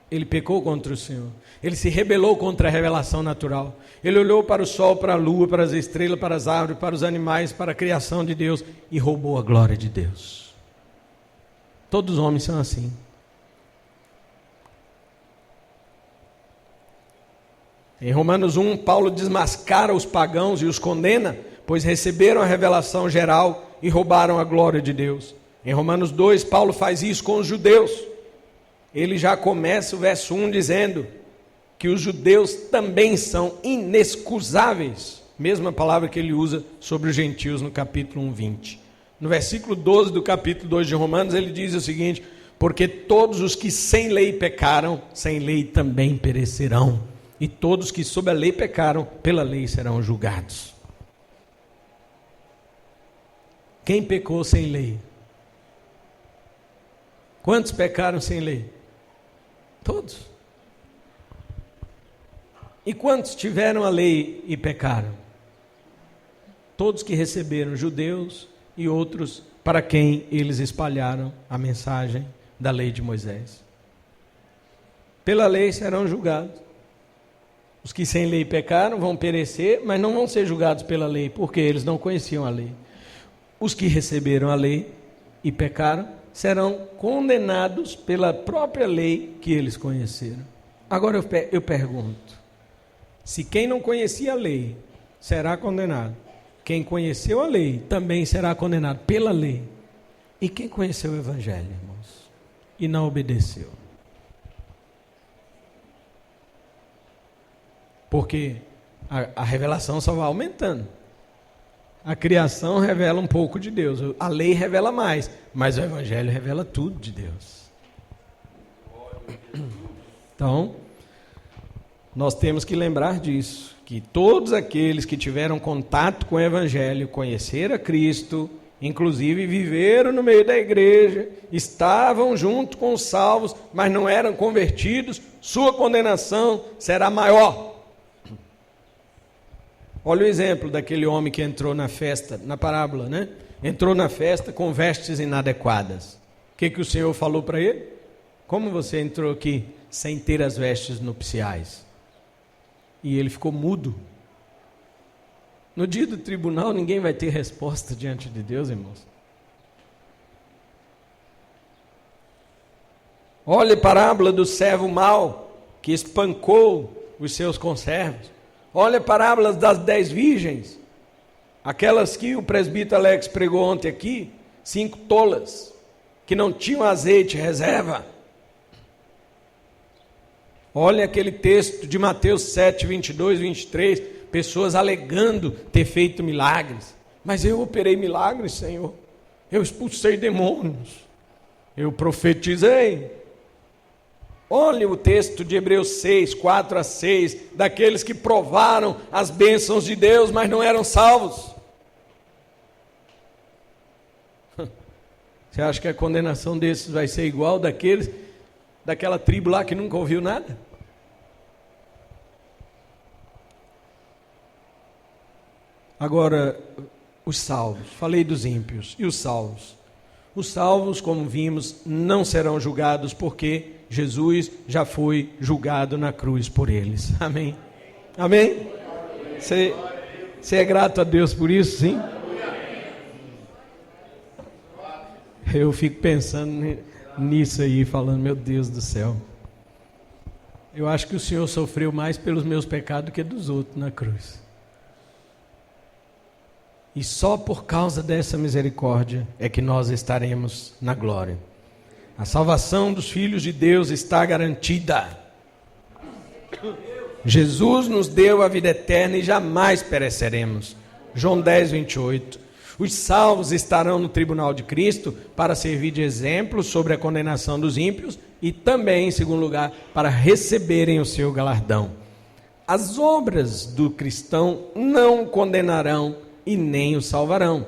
Ele pecou contra o Senhor. Ele se rebelou contra a revelação natural. Ele olhou para o sol, para a lua, para as estrelas, para as árvores, para os animais, para a criação de Deus e roubou a glória de Deus. Todos os homens são assim. Em Romanos 1, Paulo desmascara os pagãos e os condena, pois receberam a revelação geral e roubaram a glória de Deus. Em Romanos 2, Paulo faz isso com os judeus. Ele já começa o verso 1 dizendo que os judeus também são inexcusáveis. Mesma palavra que ele usa sobre os gentios no capítulo 1, 20. No versículo 12 do capítulo 2 de Romanos, ele diz o seguinte: porque todos os que sem lei pecaram, sem lei também perecerão. E todos que sob a lei pecaram, pela lei serão julgados. Quem pecou sem lei? Quantos pecaram sem lei? Todos. E quantos tiveram a lei e pecaram? Todos que receberam, judeus e outros para quem eles espalharam a mensagem da lei de Moisés. Pela lei serão julgados. Os que sem lei pecaram vão perecer, mas não vão ser julgados pela lei, porque eles não conheciam a lei. Os que receberam a lei e pecaram serão condenados pela própria lei que eles conheceram. Agora eu pergunto, se quem não conhecia a lei será condenado, quem conheceu a lei também será condenado pela lei, e quem conheceu o Evangelho, irmãos, e não obedeceu? Porque a revelação só vai aumentando. A criação revela um pouco de Deus, a lei revela mais, mas o Evangelho revela tudo de Deus. Então, nós temos que lembrar disso, que todos aqueles que tiveram contato com o Evangelho, conheceram a Cristo, inclusive viveram no meio da igreja, estavam junto com os salvos, mas não eram convertidos, sua condenação será maior. Olha o exemplo daquele homem que entrou na festa, na parábola, né? Entrou na festa com vestes inadequadas. O que o Senhor falou para ele? Como você entrou aqui sem ter as vestes nupciais? E ele ficou mudo. No dia do tribunal, ninguém vai ter resposta diante de Deus, irmãos. Olha a parábola do servo mau, que espancou os seus conservos. Olha a parábola das 10 virgens, aquelas que o presbítero Alex pregou ontem aqui, 5 tolas, que não tinham azeite reserva. Olha aquele texto de Mateus 7, 22, 23, pessoas alegando ter feito milagres. Mas eu operei milagres, Senhor, eu expulsei demônios, eu profetizei. Olha o texto de Hebreus 6, 4 a 6, daqueles que provaram as bênçãos de Deus, mas não eram salvos. Você acha que a condenação desses vai ser igual daquela tribo lá que nunca ouviu nada? Agora, os salvos, falei dos ímpios, e os salvos? Os salvos, como vimos, não serão julgados, porque Jesus já foi julgado na cruz por eles. Amém? Amém? Você é grato a Deus por isso, sim? Eu fico pensando nisso aí, falando, meu Deus do céu. Eu acho que o Senhor sofreu mais pelos meus pecados do que dos outros na cruz. E só por causa dessa misericórdia é que nós estaremos na glória. A salvação dos filhos de Deus está garantida. Jesus nos deu a vida eterna e jamais pereceremos. João 10, 28. Os salvos estarão no tribunal de Cristo para servir de exemplo sobre a condenação dos ímpios e também, em segundo lugar, para receberem o seu galardão. As obras do cristão não o condenarão e nem o salvarão.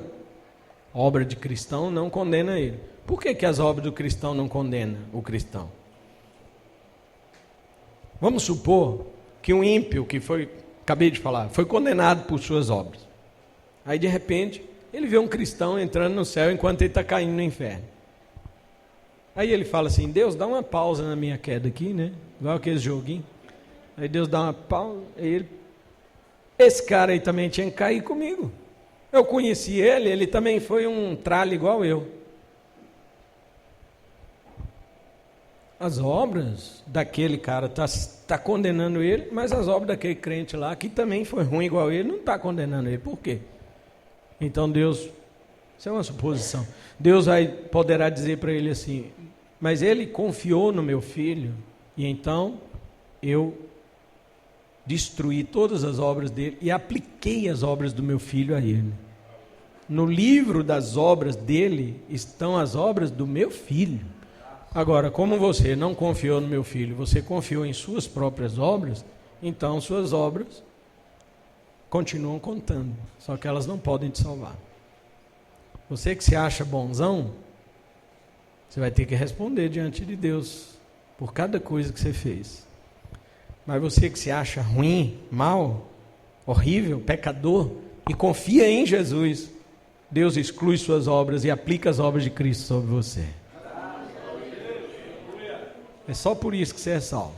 A obra de cristão não condena ele. Por que as obras do cristão não condenam o cristão? Vamos supor que um ímpio, acabei de falar, foi condenado por suas obras. Aí de repente, ele vê um cristão entrando no céu enquanto ele está caindo no inferno. Aí ele fala assim, Deus, dá uma pausa na minha queda aqui, né? Igual aquele joguinho. Aí Deus dá uma pausa, esse cara aí também tinha que cair comigo. Eu conheci ele também foi um tralha igual eu. As obras daquele cara tá condenando ele, mas as obras daquele crente lá, que também foi ruim igual ele, não está condenando ele. Por quê? Então Deus, isso é uma suposição, Deus poderá dizer para ele assim, mas ele confiou no meu filho, e então eu destruí todas as obras dele e apliquei as obras do meu filho a ele. No livro das obras dele estão as obras do meu filho. Agora, como você não confiou no meu filho, você confiou em suas próprias obras, então suas obras continuam contando, só que elas não podem te salvar. Você que se acha bonzão, você vai ter que responder diante de Deus por cada coisa que você fez. Mas você que se acha ruim, mal, horrível, pecador e confia em Jesus, Deus exclui suas obras e aplica as obras de Cristo sobre você. É só por isso que você é salvo.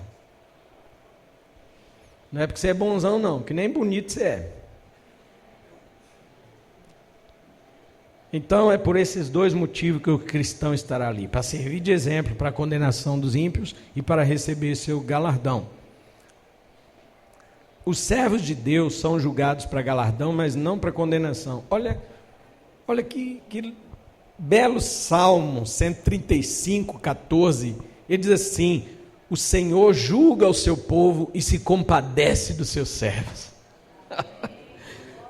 Não é porque você é bonzão não, que nem bonito você é. Então é por esses dois motivos que o cristão estará ali, para servir de exemplo para a condenação dos ímpios e para receber seu galardão. Os servos de Deus são julgados para galardão, mas não para condenação. Olha que belo Salmo 135, 14, ele diz assim: o Senhor julga o seu povo e se compadece dos seus servos.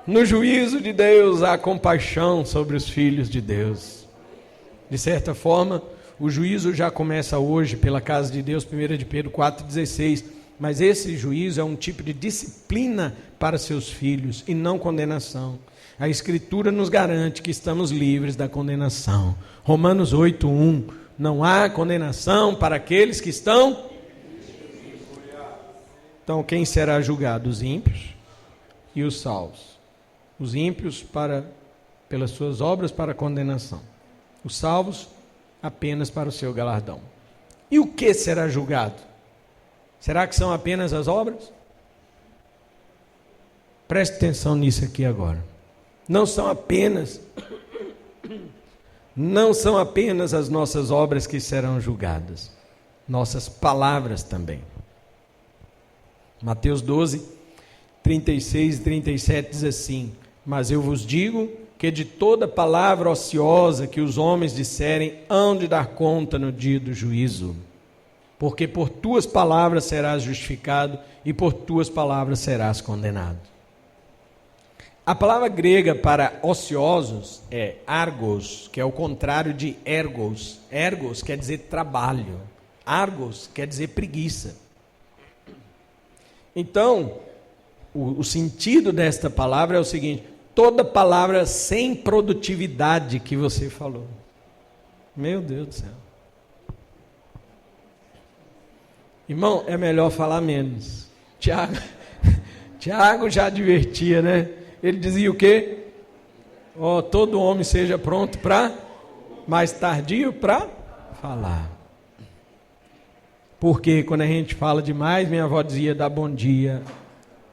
No juízo de Deus há compaixão sobre os filhos de Deus. De certa forma, o juízo já começa hoje pela casa de Deus, 1 de Pedro 4,16. Mas esse juízo é um tipo de disciplina para seus filhos e não condenação. A Escritura nos garante que estamos livres da condenação. Romanos 8,1. Não há condenação para aqueles que estão. Então, quem será julgado? Os ímpios e os salvos. Os ímpios pelas suas obras para a condenação. Os salvos apenas para o seu galardão. E o que será julgado? Será que são apenas as obras? Preste atenção nisso aqui agora. Não são apenas as nossas obras que serão julgadas. Nossas palavras também. Mateus 12, 36 e 37 diz assim: mas eu vos digo que de toda palavra ociosa que os homens disserem, hão de dar conta no dia do juízo. Porque por tuas palavras serás justificado e por tuas palavras serás condenado. A palavra grega para ociosos é argos, que é o contrário de ergos. Ergos quer dizer trabalho, argos quer dizer preguiça. Então, o sentido desta palavra é o seguinte: toda palavra sem produtividade que você falou. Meu Deus do céu. Irmão, é melhor falar menos. Tiago já advertia, né? Ele dizia o quê? Todo homem seja pronto para, mais tardio para falar. Porque quando a gente fala demais, minha avó dizia: dá bom dia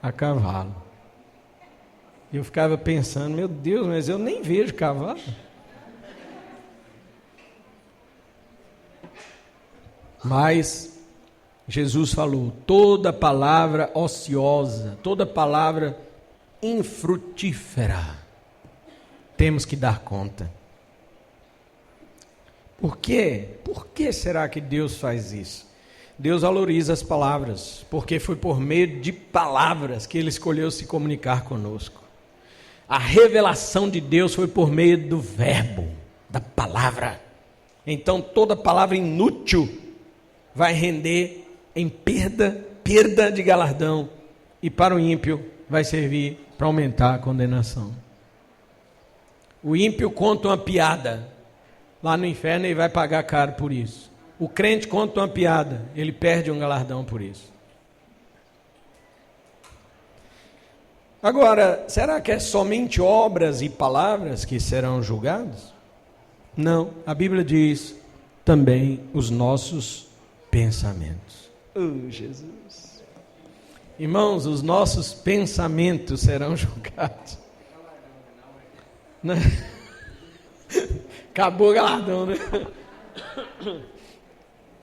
a cavalo. E eu ficava pensando: meu Deus, mas eu nem vejo cavalo. Mas Jesus falou: toda palavra ociosa, toda palavra infrutífera, temos que dar conta. Por quê? Por que será que Deus faz isso? Deus valoriza as palavras, porque foi por meio de palavras que Ele escolheu se comunicar conosco. A revelação de Deus foi por meio do verbo, da palavra. Então toda palavra inútil vai render em perda de galardão, e para o ímpio vai servir para aumentar a condenação. O ímpio conta uma piada, lá no inferno ele vai pagar caro por isso. O crente conta uma piada, ele perde um galardão por isso. Agora, será que é somente obras e palavras que serão julgadas? Não, a Bíblia diz também os nossos pensamentos. Oh, Jesus! Irmãos, os nossos pensamentos serão julgados. Acabou o galardão, né?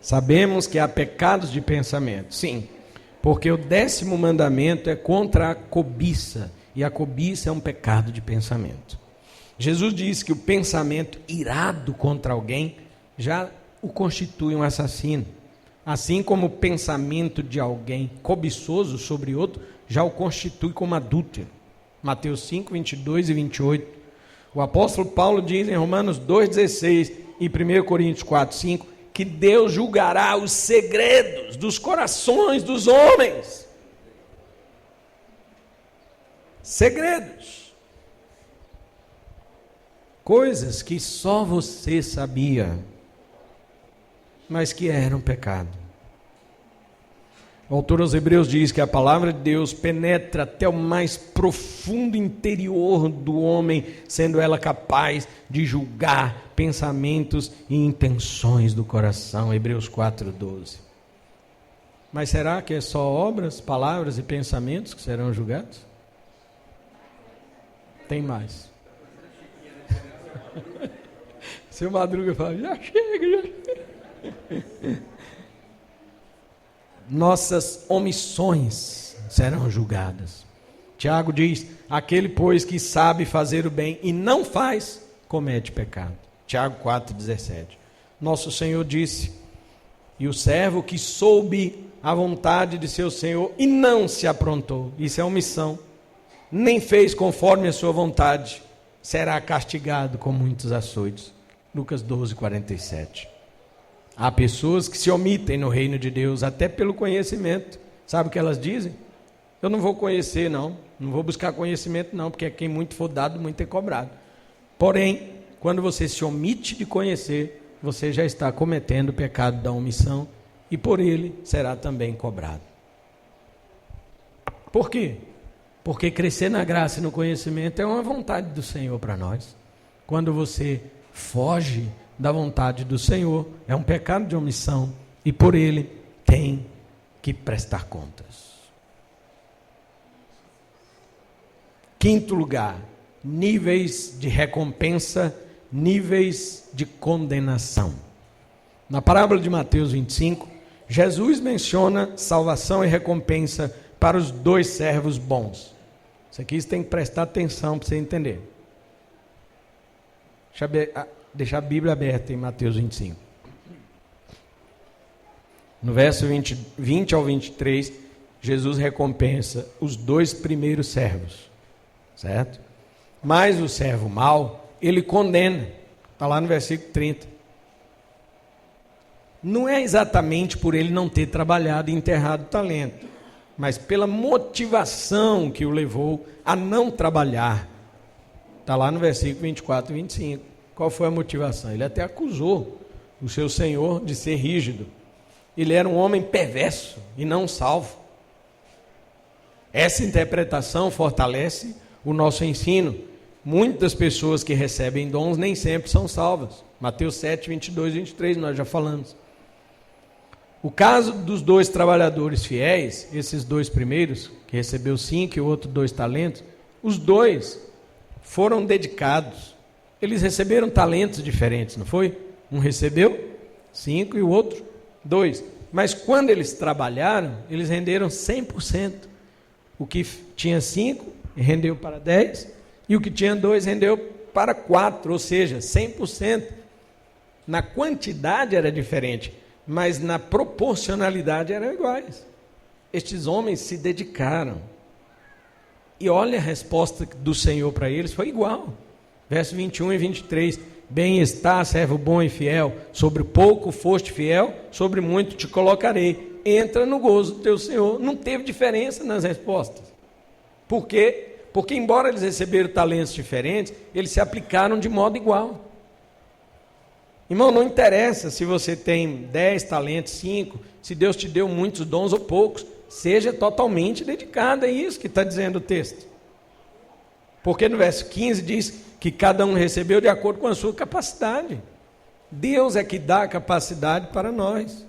Sabemos que há pecados de pensamento, sim, porque o 10º mandamento é contra a cobiça, e a cobiça é um pecado de pensamento. Jesus diz que o pensamento irado contra alguém já o constitui um assassino, assim como o pensamento de alguém cobiçoso sobre outro já o constitui como adúltero. Mateus 5, 22 e 28. O apóstolo Paulo diz em Romanos 2,16 e 1 Coríntios 4,5 que Deus julgará os segredos dos corações dos homens. Segredos. Coisas que só você sabia, mas que eram pecado. O autor aos Hebreus diz que a palavra de Deus penetra até o mais profundo interior do homem, sendo ela capaz de julgar pensamentos e intenções do coração. Hebreus 4,12. Mas será que é só obras, palavras e pensamentos que serão julgados? Tem mais. Seu Madruga fala, já chega. Nossas omissões serão julgadas. Tiago diz, aquele pois que sabe fazer o bem e não faz, comete pecado. Tiago 4,17. Nosso Senhor disse, e o servo que soube a vontade de seu Senhor e não se aprontou, isso é omissão, nem fez conforme a sua vontade, será castigado com muitos açoites. Lucas 12,47. Há pessoas que se omitem no reino de Deus, até pelo conhecimento. Sabe o que elas dizem? Eu não vou conhecer não vou buscar conhecimento não, porque quem muito for dado, muito é cobrado. Porém, quando você se omite de conhecer, você já está cometendo o pecado da omissão, e por ele será também cobrado. Por quê? Porque crescer na graça e no conhecimento é uma vontade do Senhor para nós. Quando você foge da vontade do Senhor, é um pecado de omissão, e por ele tem que prestar contas. Quinto lugar, níveis de recompensa, níveis de condenação. Na parábola de Mateus 25, Jesus menciona salvação e recompensa para os dois servos bons. Isso aqui você tem que prestar atenção para você entender. Deixar a Bíblia aberta em Mateus 25. No verso 20 ao 23, Jesus recompensa os dois primeiros servos, certo? Mas o servo mau, ele condena. Está lá no versículo 30. Não é exatamente por ele não ter trabalhado e enterrado o talento, mas pela motivação que o levou a não trabalhar. Está lá no versículo 24 e 25. Qual foi a motivação? Ele até acusou o seu senhor de ser rígido. Ele era um homem perverso e não salvo. Essa interpretação fortalece o nosso ensino. Muitas pessoas que recebem dons nem sempre são salvas. Mateus 7, 22 e 23, nós já falamos. O caso dos dois trabalhadores fiéis, esses dois primeiros, que recebeu 5 e o outro 2 talentos, os dois foram dedicados. Eles receberam talentos diferentes, não foi? Um recebeu 5 e o outro 2. Mas quando eles trabalharam, eles renderam 100%. O que tinha 5 rendeu para 10, e o que tinha 2 rendeu para 4, ou seja, 100%. Na quantidade era diferente, mas na proporcionalidade eram iguais. Estes homens se dedicaram. E olha a resposta do Senhor para eles, foi igual. Verso 21 e 23, bem está, servo bom e fiel, sobre pouco foste fiel, sobre muito te colocarei, entra no gozo do teu Senhor. Não teve diferença nas respostas. Por quê? Porque embora eles receberam talentos diferentes, eles se aplicaram de modo igual. Irmão, não interessa se você tem 10 talentos, 5, se Deus te deu muitos dons ou poucos, seja totalmente dedicado, é isso que está dizendo o texto. Porque no verso 15 diz que cada um recebeu de acordo com a sua capacidade. Deus é que dá a capacidade para nós.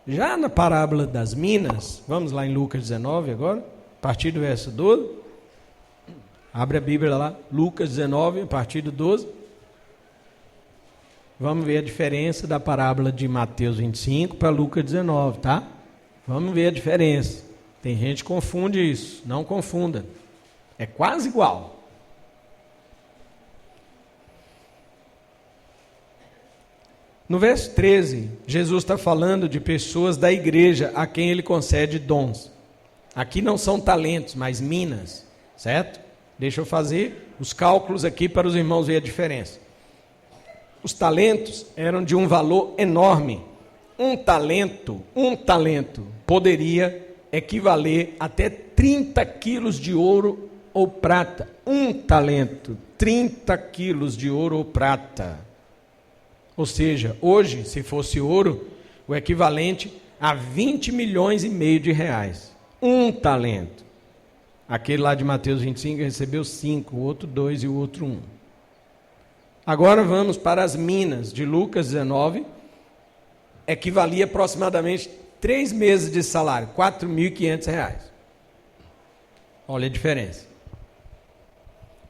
Já na parábola das minas, vamos lá em Lucas 19 agora, a partir do verso 12. Abre a Bíblia lá, Lucas 19, a partir do 12. Vamos ver a diferença da parábola de Mateus 25 para Lucas 19, tá? Vamos ver a diferença. Tem gente que confunde isso, não confunda. É quase igual. No verso 13, Jesus está falando de pessoas da igreja a quem ele concede dons. Aqui não são talentos, mas minas, certo? Deixa eu fazer os cálculos aqui para os irmãos verem a diferença. Os talentos eram de um valor enorme. Um talento poderia equivaler até 30 quilos de ouro ou prata. Um talento, 30 quilos de ouro ou prata. Ou seja, hoje, se fosse ouro, o equivalente a 20 milhões e meio de reais. Um talento. Aquele lá de Mateus 25 recebeu 5, o outro 2 e o outro 1. Agora vamos para as minas de Lucas 19. Equivalia aproximadamente 3 meses de salário, R$ 4.500. Olha a diferença.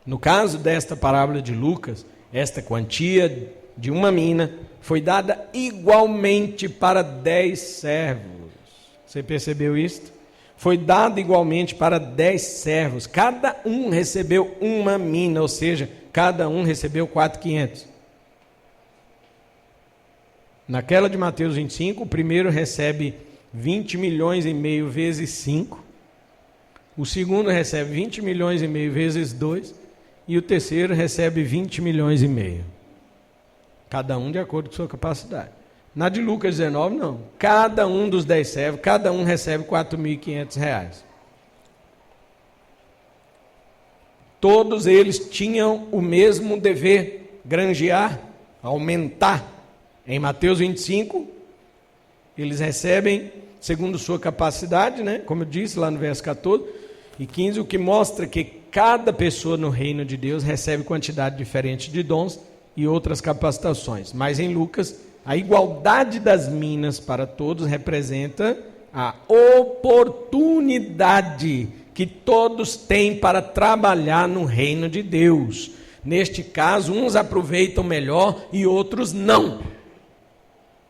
No caso desta parábola de Lucas, esta quantia de uma mina foi dada igualmente para 10 servos. Você percebeu isto? Foi dado igualmente para 10 servos. Cada um recebeu uma mina, ou seja, cada um recebeu 4.500. Naquela de Mateus 25, o primeiro recebe 20 milhões e meio vezes 5. O segundo recebe 20 milhões e meio vezes 2. E o terceiro recebe 20 milhões e meio. Cada um de acordo com sua capacidade. Na de Lucas 19, não. Cada um dos 10 servos, cada um recebe R$ 4.500. Todos eles tinham o mesmo dever, granjear, aumentar. Em Mateus 25, eles recebem segundo sua capacidade, né? Como eu disse lá no verso 14 e 15, o que mostra que cada pessoa no reino de Deus recebe quantidade diferente de dons e outras capacitações. Mas em Lucas, a igualdade das minas para todos representa a oportunidade que todos têm para trabalhar no reino de Deus. Neste caso, uns aproveitam melhor e outros não.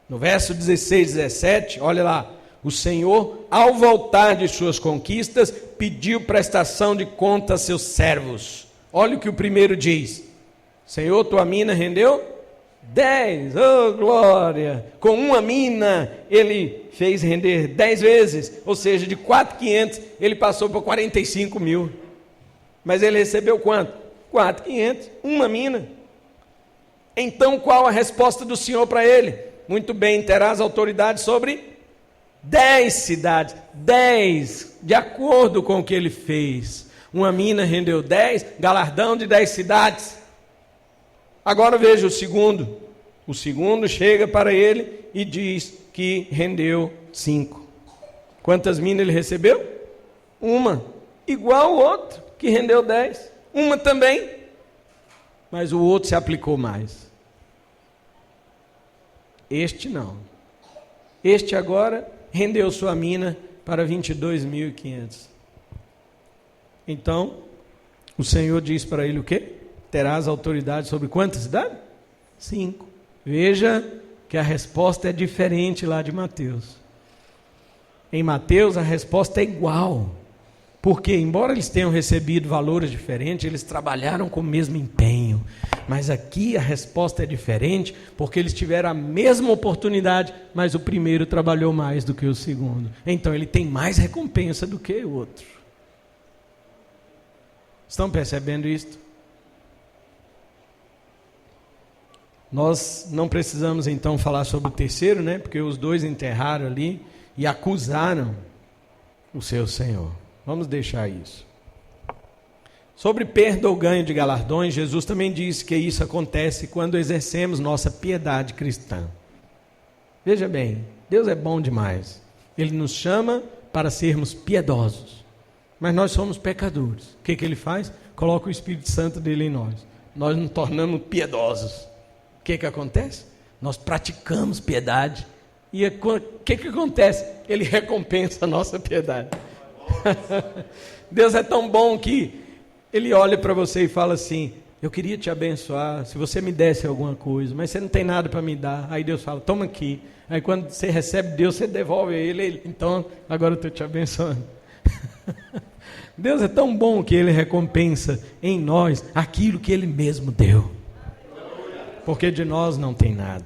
No verso 16 e 17, olha lá. O Senhor, ao voltar de suas conquistas, pediu prestação de conta a seus servos. Olha o que o primeiro diz. Senhor, tua mina rendeu 10, oh glória! Com uma mina ele fez render 10 vezes, ou seja, de 4.500 ele passou por 45 mil. Mas ele recebeu quanto? 4.500, uma mina. Então qual a resposta do Senhor para ele? Muito bem, terás autoridade sobre 10 cidades, 10, de acordo com o que ele fez. Uma mina rendeu 10, galardão de 10 cidades. Agora veja o segundo. O segundo chega para ele e diz que rendeu 5. Quantas minas ele recebeu? Uma. Igual o outro, que rendeu 10. Uma também. Mas o outro se aplicou mais. Este não. Este agora rendeu sua mina para 22.500. Então, o Senhor diz para ele o quê? Terás autoridade sobre quantas cidades? 5. Veja que a resposta é diferente lá de Mateus. Em Mateus a resposta é igual. Porque, embora eles tenham recebido valores diferentes, eles trabalharam com o mesmo empenho. Mas aqui a resposta é diferente, porque eles tiveram a mesma oportunidade, mas o primeiro trabalhou mais do que o segundo. Então ele tem mais recompensa do que o outro. Estão percebendo isto? Nós não precisamos então falar sobre o terceiro, né? Porque os dois enterraram ali e acusaram o seu Senhor. Vamos deixar isso. Sobre perda ou ganho de galardões, Jesus também disse que isso acontece quando exercemos nossa piedade cristã. Veja bem, Deus é bom demais. Ele nos chama para sermos piedosos. Mas nós somos pecadores. O que Ele faz? Coloca o Espírito Santo dele em nós. Nós nos tornamos piedosos. O que acontece? Nós praticamos piedade. E o que acontece? Ele recompensa a nossa piedade. Deus é tão bom que Ele olha para você e fala assim: eu queria te abençoar, se você me desse alguma coisa, mas você não tem nada para me dar. Aí Deus fala: toma aqui. Aí quando você recebe Deus, você devolve a Ele. Então, agora eu estou te abençoando. Deus é tão bom que Ele recompensa em nós aquilo que Ele mesmo deu. Porque de nós não tem nada.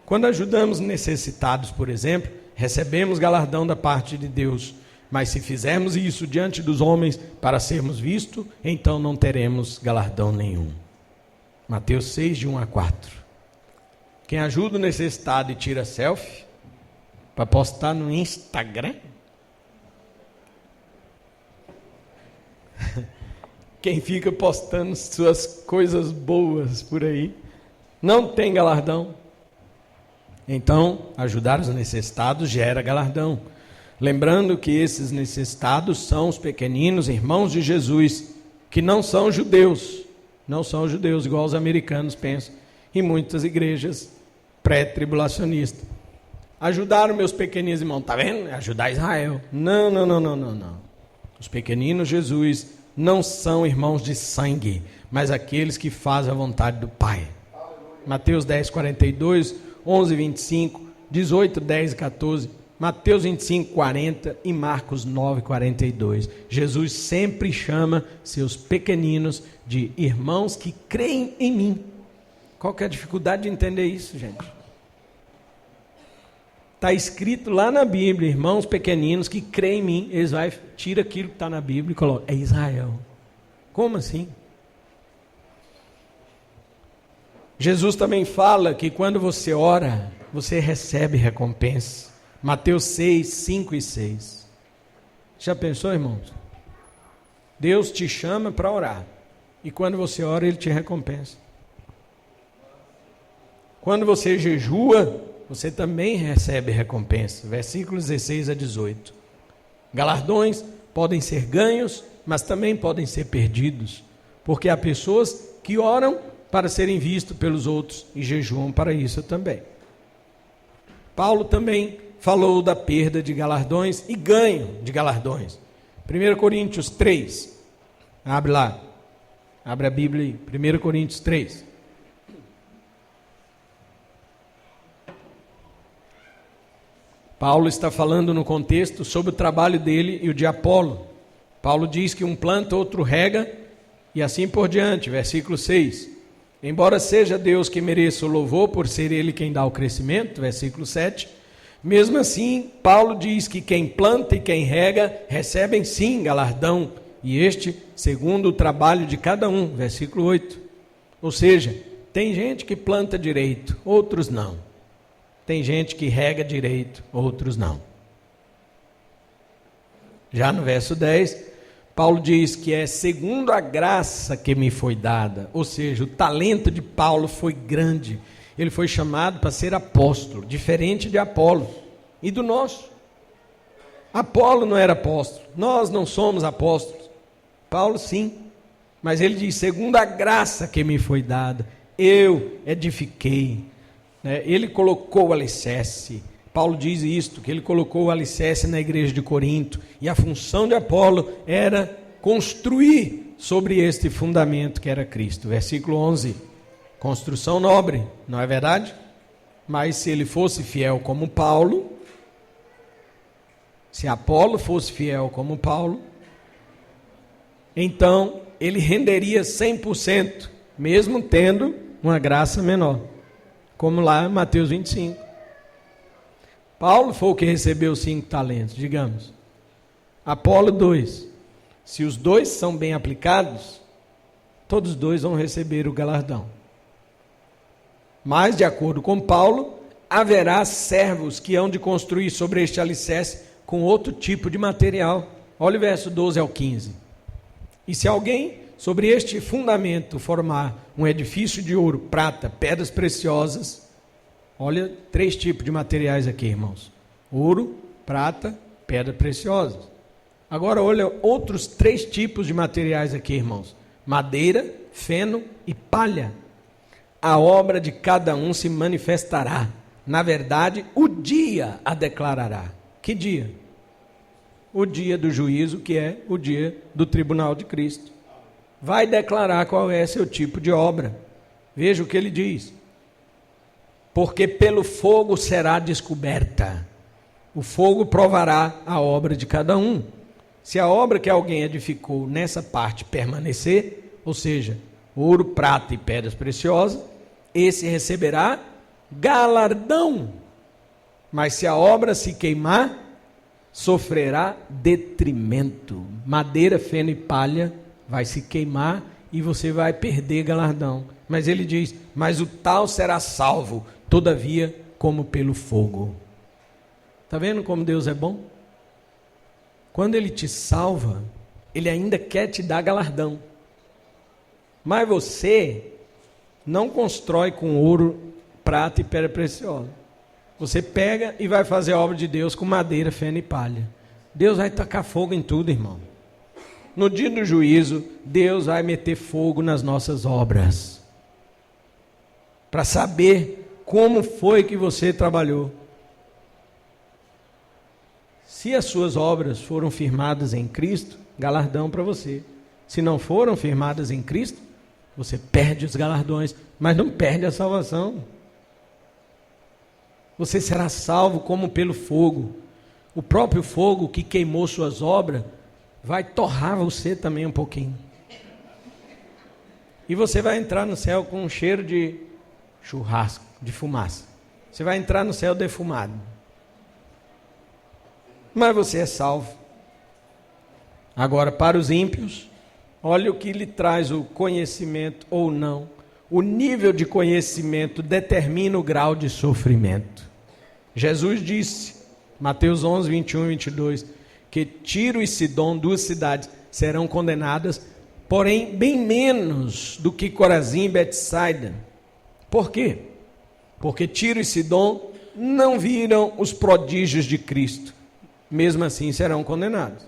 Quando ajudamos necessitados, por exemplo, recebemos galardão da parte de Deus. Mas se fizermos isso diante dos homens para sermos vistos, então não teremos galardão nenhum. Mateus 6, de 1 a 4. Quem ajuda o necessitado e tira selfie para postar no Instagram? Quem fica postando suas coisas boas por aí, não tem galardão. Então, ajudar os necessitados gera galardão. Lembrando que esses necessitados são os pequeninos irmãos de Jesus, que não são judeus, igual os americanos pensam, em muitas igrejas pré-tribulacionistas. Ajudaram meus pequeninos irmãos, está vendo? Ajudar Israel. Não. Os pequeninos Jesus não são irmãos de sangue, mas aqueles que fazem a vontade do Pai. Mateus 10, 42, 11, 25, 18, 10 e 14, Mateus 25, 40 e Marcos 9, 42. Jesus sempre chama seus pequeninos de irmãos que creem em mim. Qual que é a dificuldade de entender isso, gente? Está escrito lá na Bíblia, irmãos pequeninos que creem em mim. Eles vão tirar aquilo que está na Bíblia e colocam, é Israel. Como assim? Jesus também fala que quando você ora, você recebe recompensa. Mateus 6, 5 e 6. Já pensou, irmãos? Deus te chama para orar. E quando você ora, Ele te recompensa. Quando você jejua, você também recebe recompensa. Versículos 16 a 18. Galardões podem ser ganhos, mas também podem ser perdidos. Porque há pessoas que oram para serem vistos pelos outros e jejuam para isso também. Paulo também falou da perda de galardões e ganho de galardões. 1 Coríntios 3. Abre lá. Abre a Bíblia aí. 1 Coríntios 3. Paulo está falando no contexto sobre o trabalho dele e o de Apolo. Paulo diz que um planta, outro rega, e assim por diante. Versículo 6. Embora seja Deus que mereça o louvor por ser Ele quem dá o crescimento. Versículo 7. Mesmo assim, Paulo diz que quem planta e quem rega recebem sim galardão, e este segundo o trabalho de cada um. Versículo 8. Ou seja, tem gente que planta direito, outros não. Tem gente que rega direito, outros não. Já no verso 10, Paulo diz que é segundo a graça que me foi dada. Ou seja, o talento de Paulo foi grande. Ele foi chamado para ser apóstolo, diferente de Apolo e do nosso. Apolo não era apóstolo, nós não somos apóstolos. Paulo sim, mas ele diz, segundo a graça que me foi dada, eu edifiquei. Ele colocou o alicerce. Paulo diz isto, que ele colocou o alicerce na igreja de Corinto, e a função de Apolo era construir sobre este fundamento que era Cristo. Versículo 11, construção nobre, não é verdade? Mas se ele fosse fiel como Paulo, se Apolo fosse fiel como Paulo, então ele renderia 100%, mesmo tendo uma graça menor. Como lá em Mateus 25. Paulo foi o que recebeu 5 talentos, digamos. Apolo 2. Se os dois são bem aplicados, todos os dois vão receber o galardão. Mas, de acordo com Paulo, haverá servos que hão de construir sobre este alicerce com outro tipo de material. Olha o verso 12 ao 15. E se alguém sobre este fundamento formar um edifício de ouro, prata, pedras preciosas, olha 3 tipos de materiais aqui, irmãos: ouro, prata, pedras preciosas. Agora olha outros 3 tipos de materiais aqui, irmãos: madeira, feno e palha. A obra de cada um se manifestará. Na verdade, o dia a declarará. Que dia? O dia do juízo, que é o dia do tribunal de Cristo. Vai declarar qual é seu tipo de obra. Veja o que ele diz. Porque pelo fogo será descoberta. O fogo provará a obra de cada um. Se a obra que alguém edificou nessa parte permanecer, ou seja, ouro, prata e pedras preciosas, esse receberá galardão. Mas se a obra se queimar, sofrerá detrimento. Madeira, feno e palha vai se queimar e você vai perder galardão. Mas ele diz, mas o tal será salvo, todavia, como pelo fogo. Está vendo como Deus é bom? Quando ele te salva, ele ainda quer te dar galardão. Mas você não constrói com ouro, prata e pedra preciosa. Você pega e vai fazer a obra de Deus com madeira, feno e palha. Deus vai tacar fogo em tudo, irmão. No dia do juízo, Deus vai meter fogo nas nossas obras. Para saber como foi que você trabalhou. Se as suas obras foram firmadas em Cristo, galardão para você. Se não foram firmadas em Cristo, você perde os galardões, mas não perde a salvação. Você será salvo como pelo fogo. O próprio fogo que queimou suas obras vai torrar você também um pouquinho. E você vai entrar no céu com um cheiro de churrasco, de fumaça. Você vai entrar no céu defumado. Mas você é salvo. Agora, para os ímpios, olha o que lhe traz o conhecimento ou não. O nível de conhecimento determina o grau de sofrimento. Jesus disse, Mateus 11, 21 e 22, que Tiro e Sidom, duas cidades, serão condenadas, porém bem menos do que Corazim e Betsaida. Por quê? Porque Tiro e Sidom não viram os prodígios de Cristo. Mesmo assim serão condenados.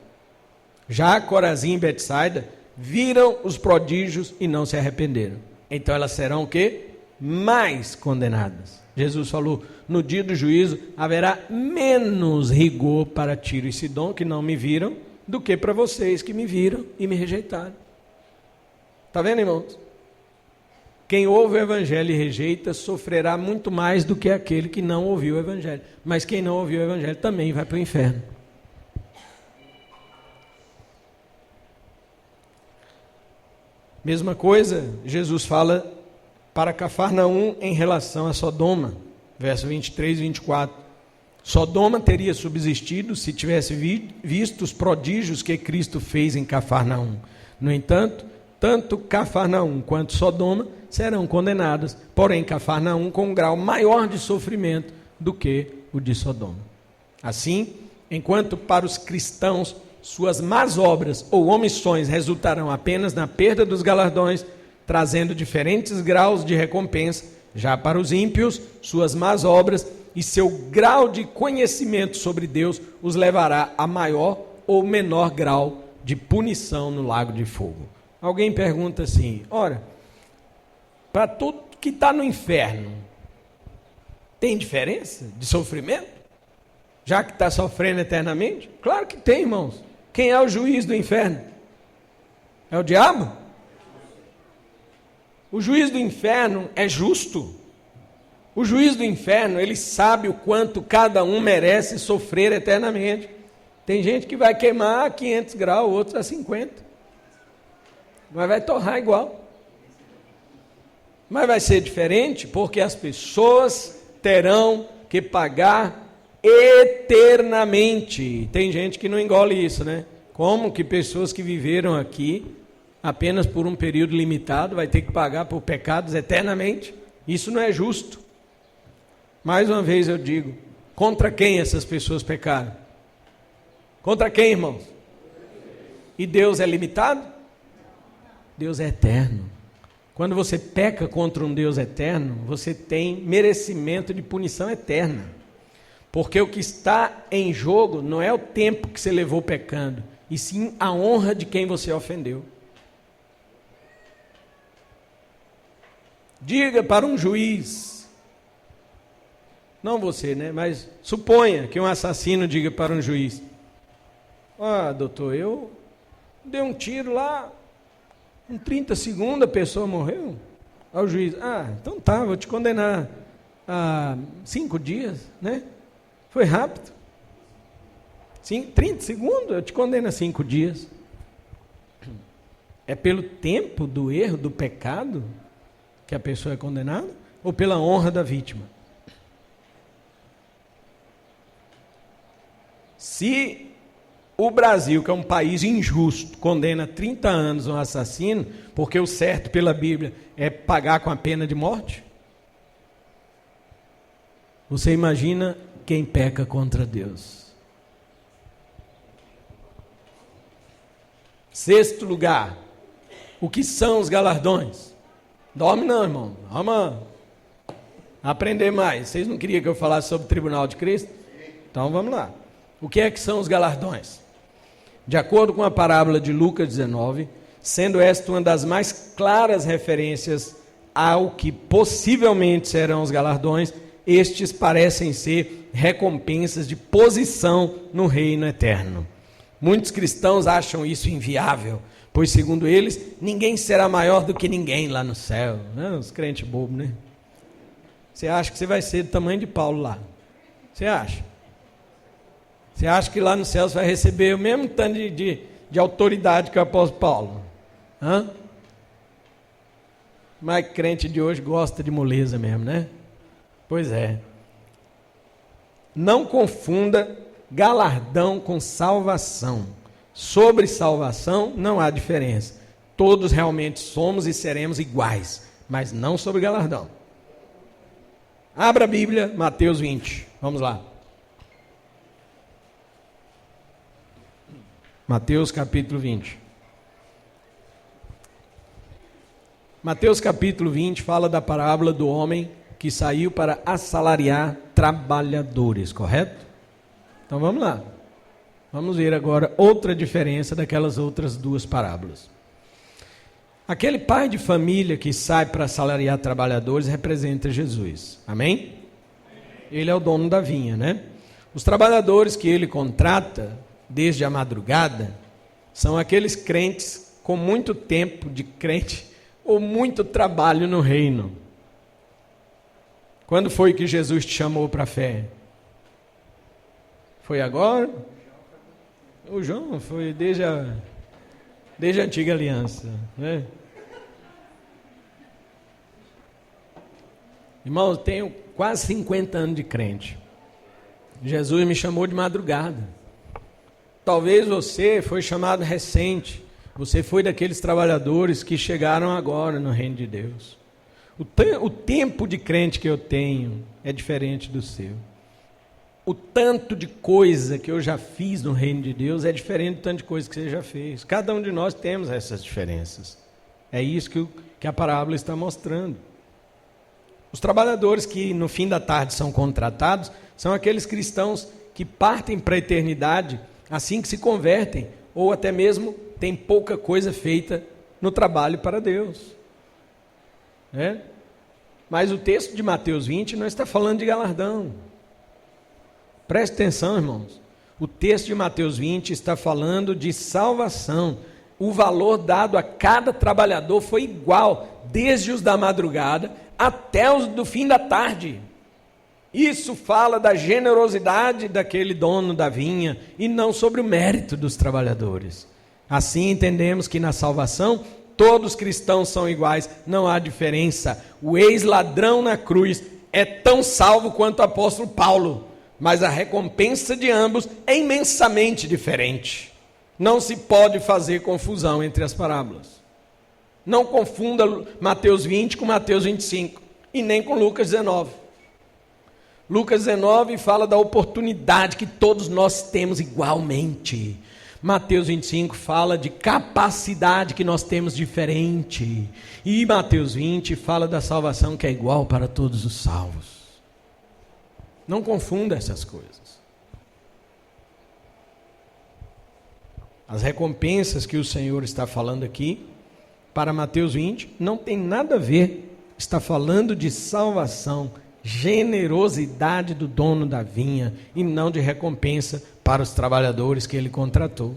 Já Corazim e Betsaida viram os prodígios e não se arrependeram. Então elas serão o quê? Mais condenadas. Jesus falou, no dia do juízo haverá menos rigor para Tiro e Sidom, que não me viram, do que para vocês que me viram e me rejeitaram. Está vendo, irmãos? Quem ouve o evangelho e rejeita, sofrerá muito mais do que aquele que não ouviu o evangelho. Mas quem não ouviu o evangelho também vai para o inferno. Mesma coisa, Jesus fala para Cafarnaum em relação a Sodoma, verso 23 e 24. Sodoma teria subsistido se tivesse visto os prodígios que Cristo fez em Cafarnaum. No entanto, tanto Cafarnaum quanto Sodoma serão condenadas, porém Cafarnaum com um grau maior de sofrimento do que o de Sodoma. Assim, enquanto para os cristãos suas más obras ou omissões resultarão apenas na perda dos galardões, trazendo diferentes graus de recompensa, já para os ímpios, suas más obras e seu grau de conhecimento sobre Deus os levará a maior ou menor grau de punição no lago de fogo. Alguém pergunta assim, ora, para tudo que está no inferno, tem diferença de sofrimento? Já que está sofrendo eternamente? Claro que tem, irmãos. Quem é o juiz do inferno? É o diabo? O juiz do inferno é justo. O juiz do inferno, ele sabe o quanto cada um merece sofrer eternamente. Tem gente que vai queimar a 500 graus, outros a 50. Mas vai torrar igual. Mas vai ser diferente porque as pessoas terão que pagar eternamente. Tem gente que não engole isso, né? Como que pessoas que viveram aqui apenas por um período limitado vai ter que pagar por pecados eternamente? Isso não é justo. Mais uma vez eu digo, contra quem essas pessoas pecaram? Contra quem, irmãos? E Deus é limitado? Deus é eterno. Quando você peca contra um Deus eterno, você tem merecimento de punição eterna. Porque o que está em jogo não é o tempo que você levou pecando, e sim a honra de quem você ofendeu. Diga para um juiz, não você, né? Mas suponha que um assassino diga para um juiz, doutor, eu dei um tiro lá, em 30 segundos a pessoa morreu. Aí o juiz, então tá, vou te condenar a 5 dias, né? Foi rápido. 30 segundos, eu te condeno a 5 dias. É pelo tempo do erro, do pecado, que a pessoa é condenada? Ou pela honra da vítima? Se Se o Brasil, que é um país injusto, condena 30 anos um assassino, porque o certo pela Bíblia é pagar com a pena de morte, você imagina quem peca contra Deus. Sexto lugar, o que são os galardões? Dorme não, irmão. Vamos aprender mais. Vocês não queriam que eu falasse sobre o tribunal de Cristo? Então vamos lá. O que é que são os galardões? De acordo com a parábola de Lucas 19, sendo esta uma das mais claras referências ao que possivelmente serão os galardões, estes parecem ser recompensas de posição no reino eterno. Muitos cristãos acham isso inviável, pois segundo eles, ninguém será maior do que ninguém lá no céu. Os crentes bobos, né? Você acha que você vai ser do tamanho de Paulo lá? Você acha? Você acha que lá no céu você vai receber o mesmo tanto de autoridade que o apóstolo Paulo? Mas crente de hoje gosta de moleza mesmo, né? Pois é. Não confunda galardão com salvação. Sobre salvação não há diferença. Todos realmente somos e seremos iguais, mas não sobre galardão. Abra a Bíblia, Mateus 20. Vamos lá. Mateus capítulo 20. Mateus capítulo 20 fala da parábola do homem que saiu para assalariar trabalhadores, correto? Então vamos lá. Vamos ver agora outra diferença daquelas outras duas parábolas. Aquele pai de família que sai para assalariar trabalhadores representa Jesus. Amém? Ele é o dono da vinha, né? Os trabalhadores que ele contrata desde a madrugada são aqueles crentes com muito tempo de crente ou muito trabalho no reino. Quando foi que Jesus te chamou para a fé? Foi agora? O João foi desde a antiga aliança, né? Irmão, eu tenho quase 50 anos de crente. Jesus me chamou de madrugada. Talvez você foi chamado recente. Você foi daqueles trabalhadores que chegaram agora no reino de Deus. O tempo de crente que eu tenho é diferente do seu. O tanto de coisa que eu já fiz no reino de Deus é diferente do tanto de coisa que você já fez. Cada um de nós temos essas diferenças. É isso que a parábola está mostrando. Os trabalhadores que no fim da tarde são contratados são aqueles cristãos que partem para a eternidade assim que se convertem, ou até mesmo tem pouca coisa feita no trabalho para Deus. Mas o texto de Mateus 20 não está falando de galardão. Preste atenção, irmãos. O texto de Mateus 20 está falando de salvação. O valor dado a cada trabalhador foi igual, desde os da madrugada até os do fim da tarde. Isso fala da generosidade daquele dono da vinha e não sobre o mérito dos trabalhadores. Assim entendemos que na salvação todos os cristãos são iguais, não há diferença. O ex-ladrão na cruz é tão salvo quanto o apóstolo Paulo, mas a recompensa de ambos é imensamente diferente. Não se pode fazer confusão entre as parábolas. Não confunda Mateus 20 com Mateus 25 e nem com Lucas 19. Lucas 19 fala da oportunidade que todos nós temos igualmente. Mateus 25 fala de capacidade que nós temos diferente. E Mateus 20 fala da salvação que é igual para todos os salvos. Não confunda essas coisas. As recompensas que o Senhor está falando aqui, para Mateus 20, não tem nada a ver. Está falando de salvação, generosidade do dono da vinha e não de recompensa para os trabalhadores que ele contratou.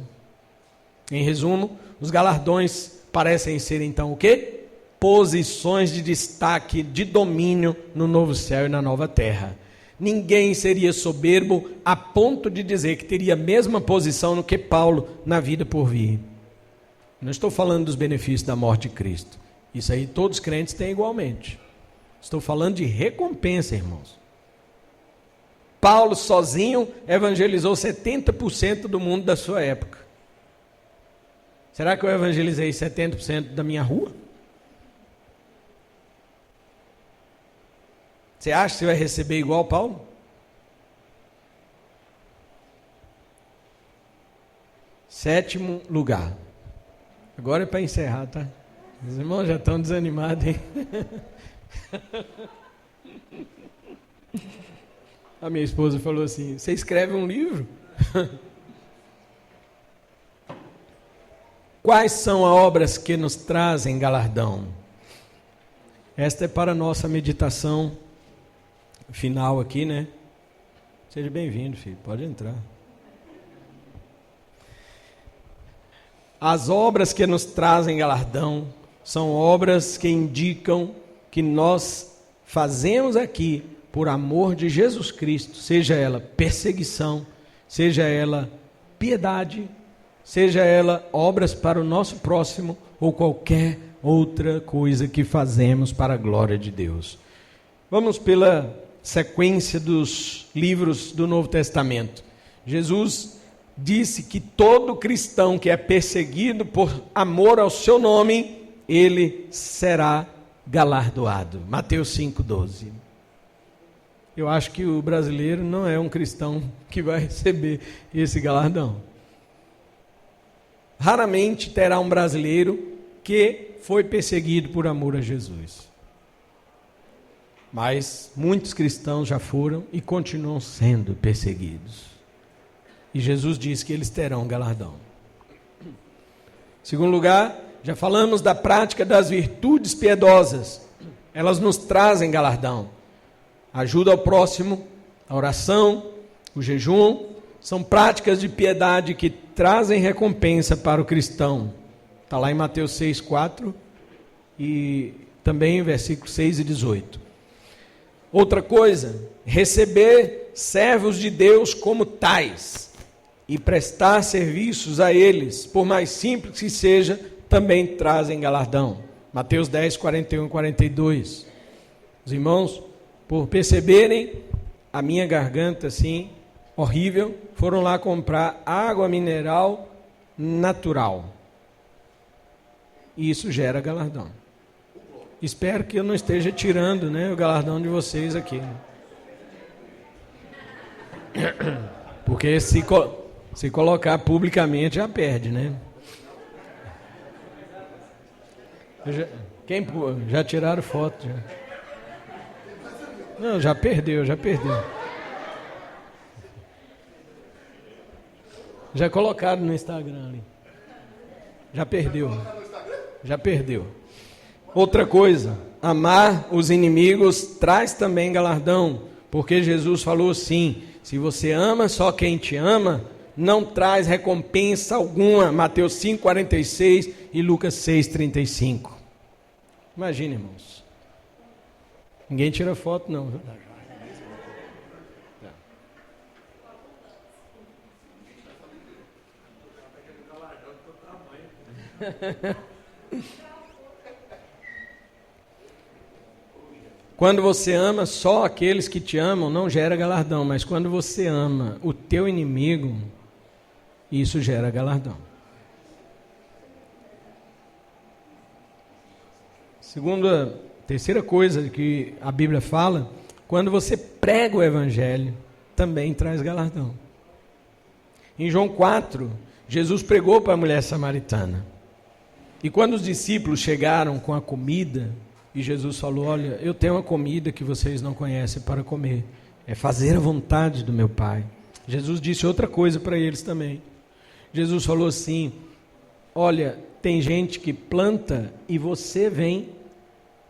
Em resumo, os galardões parecem ser então o quê? Posições de destaque, de domínio no novo céu e na nova terra. Ninguém seria soberbo a ponto de dizer que teria a mesma posição no que Paulo na vida por vir. Não estou falando dos benefícios da morte de Cristo. Isso aí todos os crentes têm igualmente. Estou falando de recompensa, irmãos. Paulo sozinho evangelizou 70% do mundo da sua época. Será que eu evangelizei 70% da minha rua? Você acha que você vai receber igual Paulo? Sétimo lugar. Agora é para encerrar, tá? Os irmãos já estão desanimados, hein? A minha esposa falou assim: você escreve um livro? Quais são as obras que nos trazem galardão? Esta é para a nossa meditação final aqui, né? Seja bem-vindo, filho, pode entrar. As obras que nos trazem galardão são obras que indicam que nós fazemos aqui por amor de Jesus Cristo, seja ela perseguição, seja ela piedade, seja ela obras para o nosso próximo ou qualquer outra coisa que fazemos para a glória de Deus. Vamos pela sequência dos livros do Novo Testamento. Jesus disse que todo cristão que é perseguido por amor ao seu nome, ele será galardoado. Mateus 5,12. Eu acho que o brasileiro não é um cristão que vai receber esse galardão. Raramente terá um brasileiro que foi perseguido por amor a Jesus. Mas muitos cristãos já foram e continuam sendo perseguidos. E Jesus diz que eles terão galardão. Em segundo lugar, já falamos da prática das virtudes piedosas. Elas nos trazem galardão. Ajuda ao próximo, a oração, o jejum, são práticas de piedade que trazem recompensa para o cristão. Está lá em Mateus 6,4 e também em versículos 6 e 18. Outra coisa, receber servos de Deus como tais e prestar serviços a eles, por mais simples que seja, também trazem galardão. Mateus 10, 41 e 42. Os irmãos, por perceberem a minha garganta assim, horrível, foram lá comprar água mineral natural. E isso gera galardão. Espero que eu não esteja tirando, né, o galardão de vocês aqui. Porque se colocar publicamente já perde, né? Já tiraram foto? Já. Não, já perdeu. Já colocaram no Instagram ali. Já perdeu. Outra coisa, amar os inimigos traz também galardão, porque Jesus falou assim: se você ama só quem te ama, não traz recompensa alguma. Mateus 5,46 e Lucas 6,35. Imagina, irmãos. Ninguém tira foto, não. Quando você ama só aqueles que te amam, não gera galardão, mas quando você ama o teu inimigo, isso gera galardão. Terceira coisa que a Bíblia fala, quando você prega o Evangelho, também traz galardão. Em João 4, Jesus pregou para a mulher samaritana. E quando os discípulos chegaram com a comida, e Jesus falou: olha, eu tenho uma comida que vocês não conhecem para comer. É fazer a vontade do meu Pai. Jesus disse outra coisa para eles também. Jesus falou assim: olha, tem gente que planta e você vem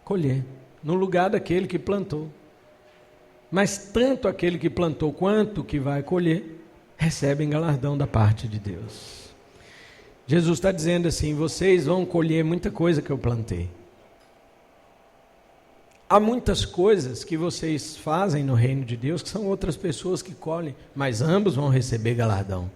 colher, no lugar daquele que plantou. Mas tanto aquele que plantou quanto que vai colher, recebem galardão da parte de Deus. Jesus está dizendo assim: vocês vão colher muita coisa que eu plantei. Há muitas coisas que vocês fazem no reino de Deus que são outras pessoas que colhem, mas ambos vão receber galardão.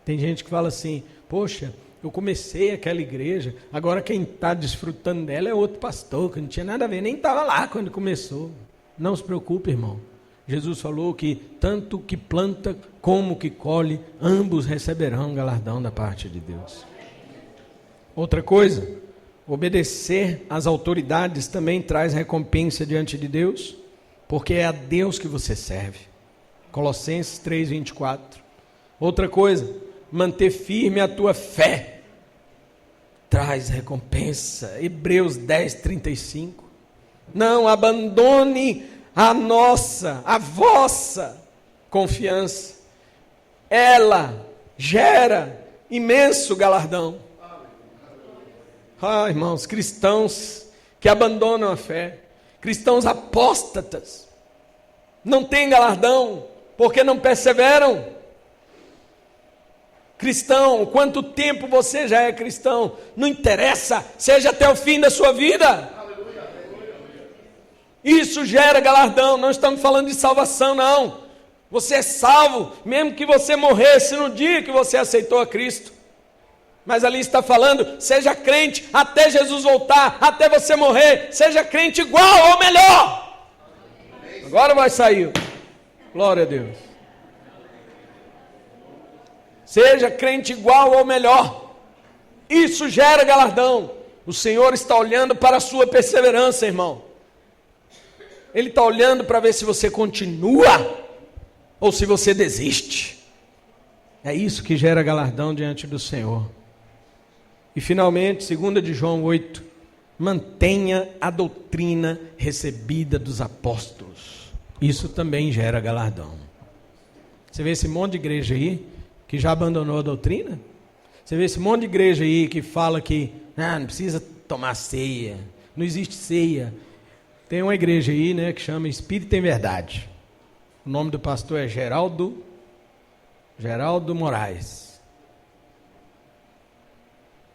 Tem gente que fala assim: poxa, eu comecei aquela igreja, agora quem está desfrutando dela é outro pastor, que não tinha nada a ver, nem estava lá quando começou. Não se preocupe, irmão. Jesus falou que tanto que planta como que colhe, ambos receberão galardão da parte de Deus. Outra coisa, obedecer às autoridades também traz recompensa diante de Deus, porque é a Deus que você serve. Colossenses 3:24. Outra coisa, manter firme a tua fé traz recompensa. Hebreus 10:35. Não abandone a vossa confiança. Ela gera imenso galardão. Irmãos, cristãos que abandonam a fé, cristãos apóstatas, não têm galardão, porque não perseveram. Cristão, quanto tempo você já é cristão, não interessa, seja até o fim da sua vida. Isso gera galardão, não estamos falando de salvação não. Você é salvo, mesmo que você morresse no dia que você aceitou a Cristo. Mas ali está falando, seja crente até Jesus voltar, até você morrer, seja crente igual ou melhor. Agora vai sair. Glória a Deus. Seja crente igual ou melhor. Isso gera galardão. O Senhor está olhando para a sua perseverança, irmão. Ele está olhando para ver se você continua ou se você desiste. É isso que gera galardão diante do Senhor. E finalmente, 2 de João 8, mantenha a doutrina recebida dos apóstolos. Isso também gera galardão. Você vê esse monte de igreja aí que já abandonou a doutrina? Você vê esse monte de igreja aí que fala que não precisa tomar ceia, não existe ceia. Tem uma igreja aí, né, que chama Espírito em Verdade. O nome do pastor é Geraldo Moraes.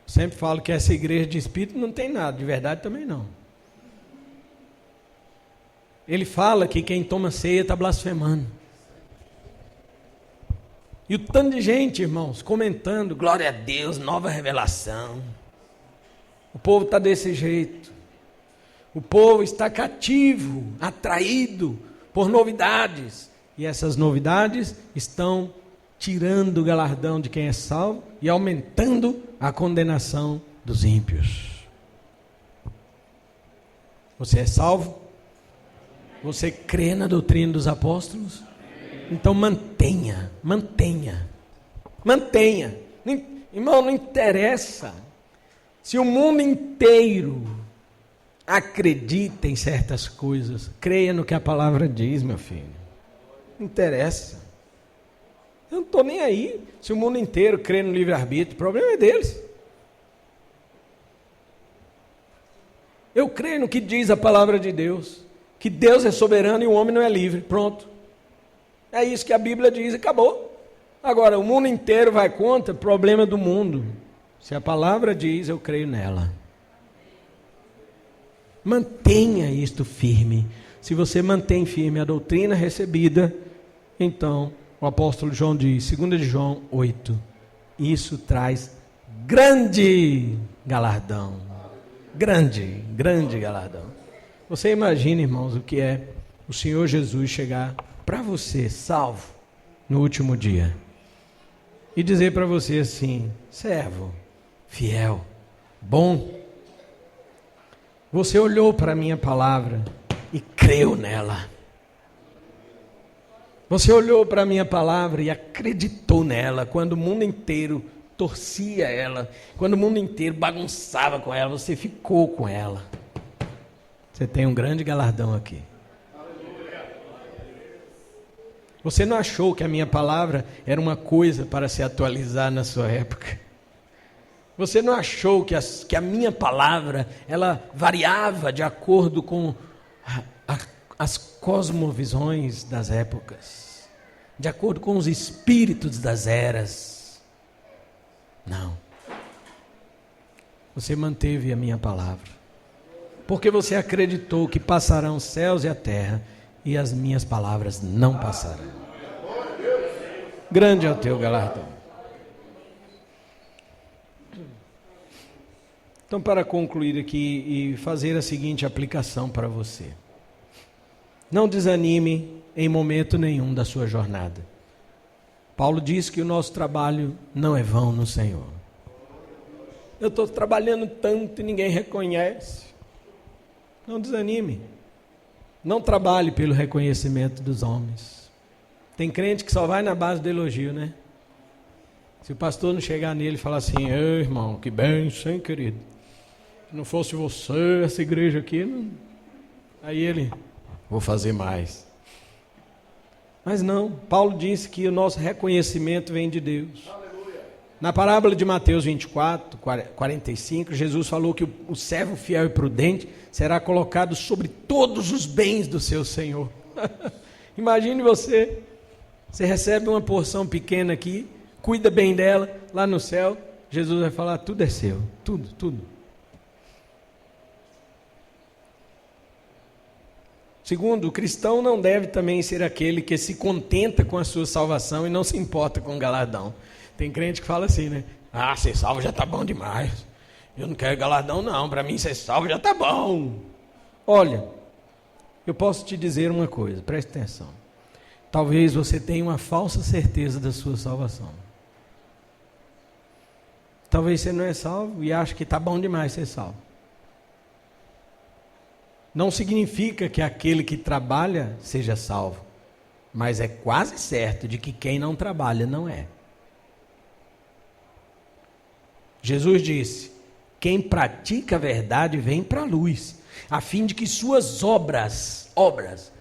Sempre falo que essa igreja de espírito não tem nada, de verdade também não. Ele fala que quem toma ceia está blasfemando. E o tanto de gente, irmãos, comentando, glória a Deus, nova revelação. O povo está desse jeito. O povo está cativo, atraído por novidades. E essas novidades estão tirando o galardão de quem é salvo e aumentando a condenação dos ímpios. Você é salvo? Você crê na doutrina dos apóstolos? Então mantenha. Irmão, não interessa se o mundo inteiro acredita em certas coisas. Creia no que a palavra diz, meu filho. Não interessa. Eu não estou nem aí se o mundo inteiro crê no livre-arbítrio. O problema é deles. Eu creio no que diz a palavra de Deus. Que Deus é soberano e o homem não é livre. Pronto. É isso que a Bíblia diz e acabou. Agora, o mundo inteiro vai contra, problema do mundo. Se a palavra diz, eu creio nela. Mantenha isto firme. Se você mantém firme a doutrina recebida, então o apóstolo João diz, 2 de João 8, isso traz grande galardão. Grande galardão. Você imagina, irmãos, o que é o Senhor Jesus chegar para você, salvo, no último dia, e dizer para você assim, servo, fiel, bom, você olhou para a minha palavra e creu nela. Você olhou para a minha palavra e acreditou nela, quando o mundo inteiro torcia ela, quando o mundo inteiro bagunçava com ela, você ficou com ela. Você tem um grande galardão aqui. Você não achou que a minha palavra era uma coisa para se atualizar na sua época? Você não achou que a minha palavra, ela variava de acordo com as cosmovisões das épocas, de acordo com os espíritos das eras? Não. Você manteve a minha palavra, porque você acreditou que passarão os céus e a terra, e as minhas palavras não passarão. Grande é o teu galardão. Então, para concluir aqui e fazer a seguinte aplicação para você. Não desanime em momento nenhum da sua jornada. Paulo diz que o nosso trabalho não é vão no Senhor. Eu estou trabalhando tanto e ninguém reconhece. Não desanime. Não trabalhe pelo reconhecimento dos homens. Tem crente que só vai na base do elogio, né? Se o pastor não chegar nele e falar assim: ei, irmão, que bênção, hein, querido? Se não fosse você, essa igreja aqui, não... Aí ele, vou fazer mais. Mas não, Paulo disse que o nosso reconhecimento vem de Deus. Aleluia. Na parábola de Mateus 24, 45, Jesus falou que o servo fiel e prudente será colocado sobre todos os bens do seu Senhor. Imagine você recebe uma porção pequena aqui, cuida bem dela, lá no céu, Jesus vai falar: tudo é seu, tudo, tudo. Segundo, o cristão não deve também ser aquele que se contenta com a sua salvação e não se importa com o galardão. Tem crente que fala assim, né? Ah, ser salvo já está bom demais. Eu não quero galardão não, para mim ser salvo já está bom. Olha, eu posso te dizer uma coisa, preste atenção. Talvez você tenha uma falsa certeza da sua salvação. Talvez você não é salvo e acha que está bom demais ser salvo. Não significa que aquele que trabalha seja salvo, mas é quase certo de que quem não trabalha não é. Jesus disse: quem pratica a verdade vem para a luz, a fim de que suas obras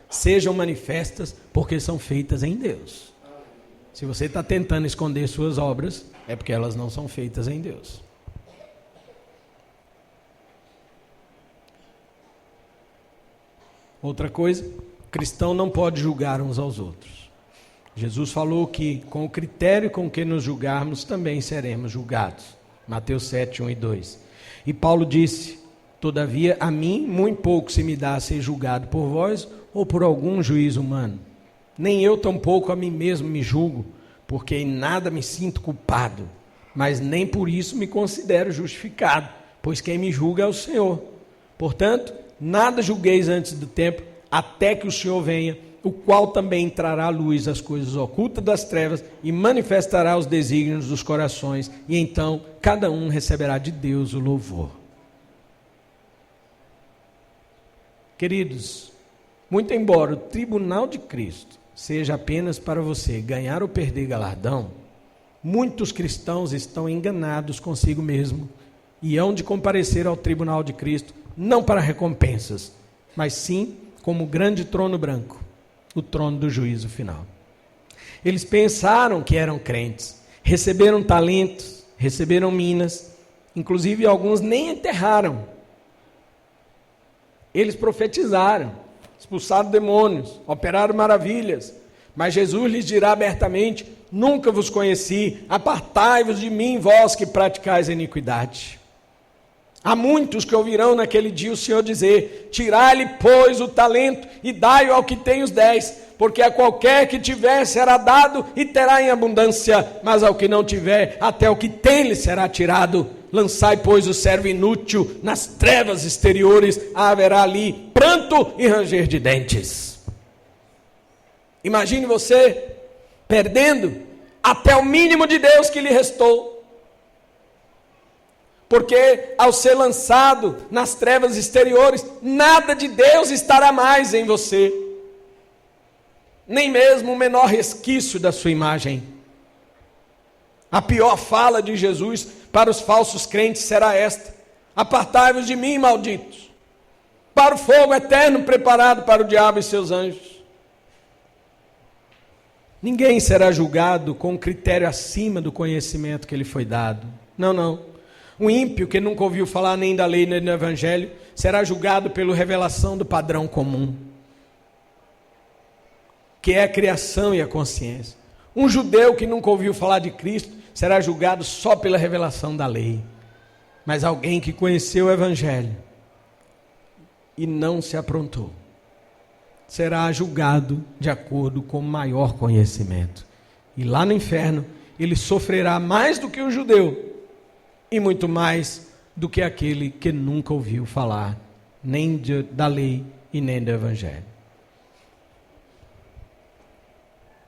sejam manifestas, porque são feitas em Deus. Se você está tentando esconder suas obras, é porque elas não são feitas em Deus. Outra coisa, o cristão não pode julgar uns aos outros. Jesus falou que com o critério com que nos julgarmos, também seremos julgados. Mateus 7, 1 e 2. E Paulo disse: todavia a mim muito pouco se me dá a ser julgado por vós ou por algum juiz humano. Nem eu tampouco a mim mesmo me julgo, porque em nada me sinto culpado, mas nem por isso me considero justificado, pois quem me julga é o Senhor. Portanto, nada julgueis antes do tempo, até que o Senhor venha, o qual também trará à luz as coisas ocultas das trevas e manifestará os desígnios dos corações, e então cada um receberá de Deus o louvor. Queridos, muito embora o tribunal de Cristo seja apenas para você ganhar ou perder galardão, muitos cristãos estão enganados consigo mesmo e hão de comparecer ao tribunal de Cristo, não para recompensas, mas sim como o grande trono branco, o trono do juízo final. Eles pensaram que eram crentes, receberam talentos, receberam minas, inclusive alguns nem enterraram. Eles profetizaram, expulsaram demônios, operaram maravilhas, mas Jesus lhes dirá abertamente: nunca vos conheci, apartai-vos de mim, vós que praticais a iniquidade. Há muitos que ouvirão naquele dia o Senhor dizer: tirai-lhe, pois, o talento e dai-o ao que tem os 10, porque a qualquer que tiver será dado e terá em abundância, mas ao que não tiver, até o que tem lhe será tirado. Lançai, pois, o servo inútil nas trevas exteriores, haverá ali pranto e ranger de dentes. Imagine você perdendo até o mínimo de Deus que lhe restou, porque ao ser lançado nas trevas exteriores, nada de Deus estará mais em você, nem mesmo o menor resquício da sua imagem. A pior fala de Jesus para os falsos crentes será esta: apartai-vos de mim, malditos, para o fogo eterno preparado para o diabo e seus anjos. Ninguém será julgado com um critério acima do conhecimento que lhe foi dado. Não, não. O ímpio que nunca ouviu falar nem da lei nem do evangelho será julgado pela revelação do padrão comum, que é a criação e a consciência. Um judeu que nunca ouviu falar de Cristo será julgado só pela revelação da lei. Mas alguém que conheceu o evangelho e não se aprontou será julgado de acordo com maior conhecimento. E lá no inferno ele sofrerá mais do que o judeu e muito mais do que aquele que nunca ouviu falar nem da lei e nem do evangelho.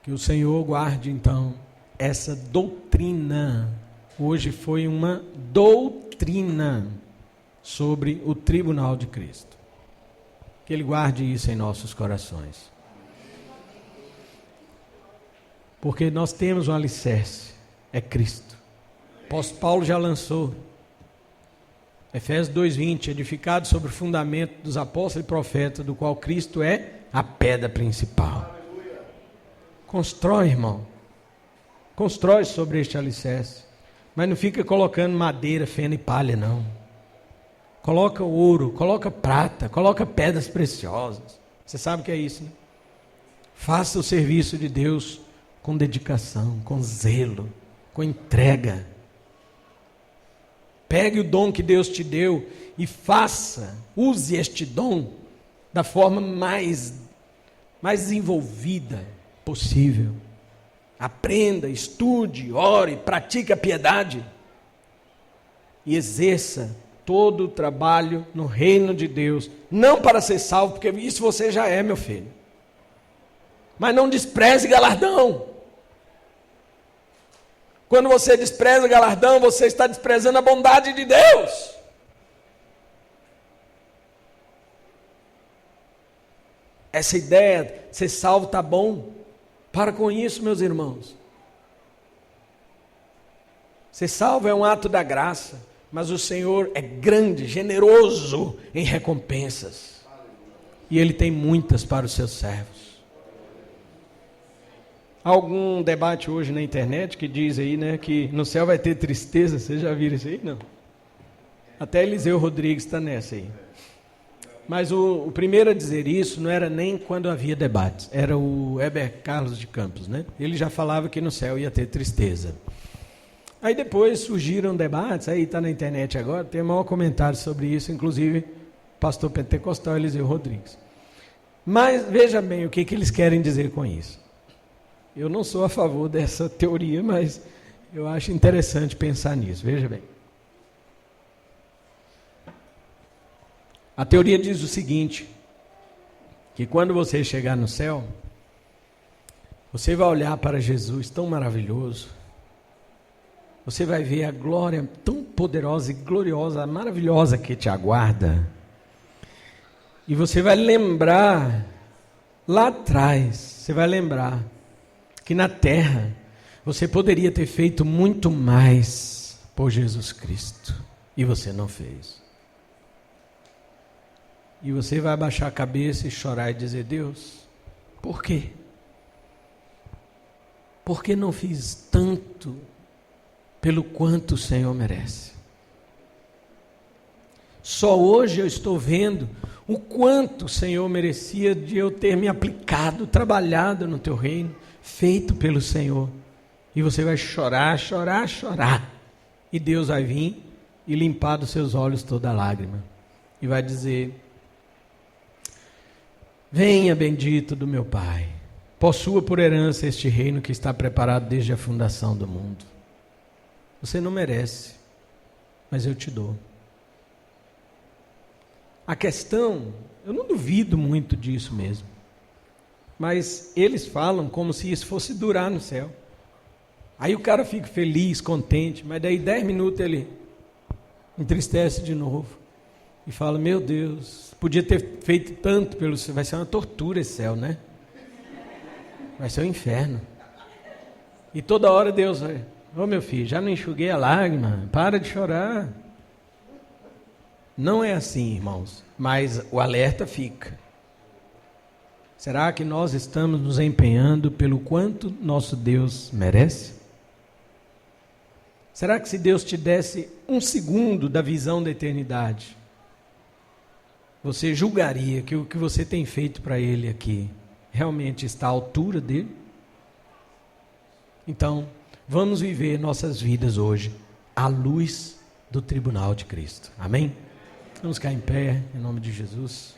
Que o Senhor guarde, então, essa doutrina. Hoje foi uma doutrina sobre o tribunal de Cristo. Que Ele guarde isso em nossos corações. Porque nós temos um alicerce, é Cristo. O apóstolo Paulo já lançou. Efésios 2:20, edificado sobre o fundamento dos apóstolos e profetas, do qual Cristo é a pedra principal. Constrói, irmão. Constrói sobre este alicerce. Mas não fica colocando madeira, feno e palha, não. Coloca ouro, coloca prata, coloca pedras preciosas. Você sabe o que é isso, né? Faça o serviço de Deus com dedicação, com zelo, com entrega. Pegue o dom que Deus te deu e faça, use este dom da forma mais desenvolvida possível. Aprenda, estude, ore, pratique a piedade e exerça todo o trabalho no reino de Deus, não para ser salvo, porque isso você já é, meu filho. Mas não despreze galardão. Quando você despreza galardão, você está desprezando a bondade de Deus. Essa ideia de ser salvo está bom. Para com isso, meus irmãos. Ser salvo é um ato da graça, mas o Senhor é grande, generoso em recompensas. E Ele tem muitas para os seus servos. Há algum debate hoje na internet que diz aí, né, que no céu vai ter tristeza. Vocês já viram isso aí? Não. Até Eliseu Rodrigues está nessa aí. Mas o primeiro a dizer isso não era nem quando havia debates, era o Heber Carlos de Campos, né? Ele já falava que no céu ia ter tristeza. Aí depois surgiram debates, aí está na internet agora, tem um maior comentário sobre isso, inclusive pastor pentecostal Eliseu Rodrigues. Mas veja bem o que eles querem dizer com isso. Eu não sou a favor dessa teoria, mas eu acho interessante pensar nisso, veja bem. A teoria diz o seguinte, que quando você chegar no céu, você vai olhar para Jesus tão maravilhoso, você vai ver a glória tão poderosa e gloriosa, maravilhosa que te aguarda, e você vai lembrar, lá atrás, você vai lembrar, que na terra, você poderia ter feito muito mais por Jesus Cristo, e você não fez. E você vai abaixar a cabeça e chorar e dizer, Deus, por quê? Por que não fiz tanto pelo quanto o Senhor merece? Só hoje eu estou vendo o quanto o Senhor merecia de eu ter me aplicado, trabalhado no teu reino, feito pelo Senhor. E você vai chorar, chorar, chorar. E Deus vai vir e limpar dos seus olhos toda lágrima. E vai dizer, venha bendito do meu Pai, possua por herança este reino que está preparado desde a fundação do mundo. Você não merece, mas eu te dou. A questão, eu não duvido muito disso mesmo, mas eles falam como se isso fosse durar no céu. Aí o cara fica feliz, contente, mas daí 10 minutos ele entristece de novo. E fala, meu Deus, podia ter feito tanto pelo céu. Vai ser uma tortura esse céu, né? Vai ser um inferno. E toda hora Deus vai, ô meu filho, já não enxuguei a lágrima, para de chorar. Não é assim, irmãos, mas o alerta fica. Será que nós estamos nos empenhando pelo quanto nosso Deus merece? Será que se Deus te desse 1 segundo da visão da eternidade, você julgaria que o que você tem feito para Ele aqui realmente está à altura dEle? Então, vamos viver nossas vidas hoje à luz do tribunal de Cristo. Amém? Vamos ficar em pé, em nome de Jesus.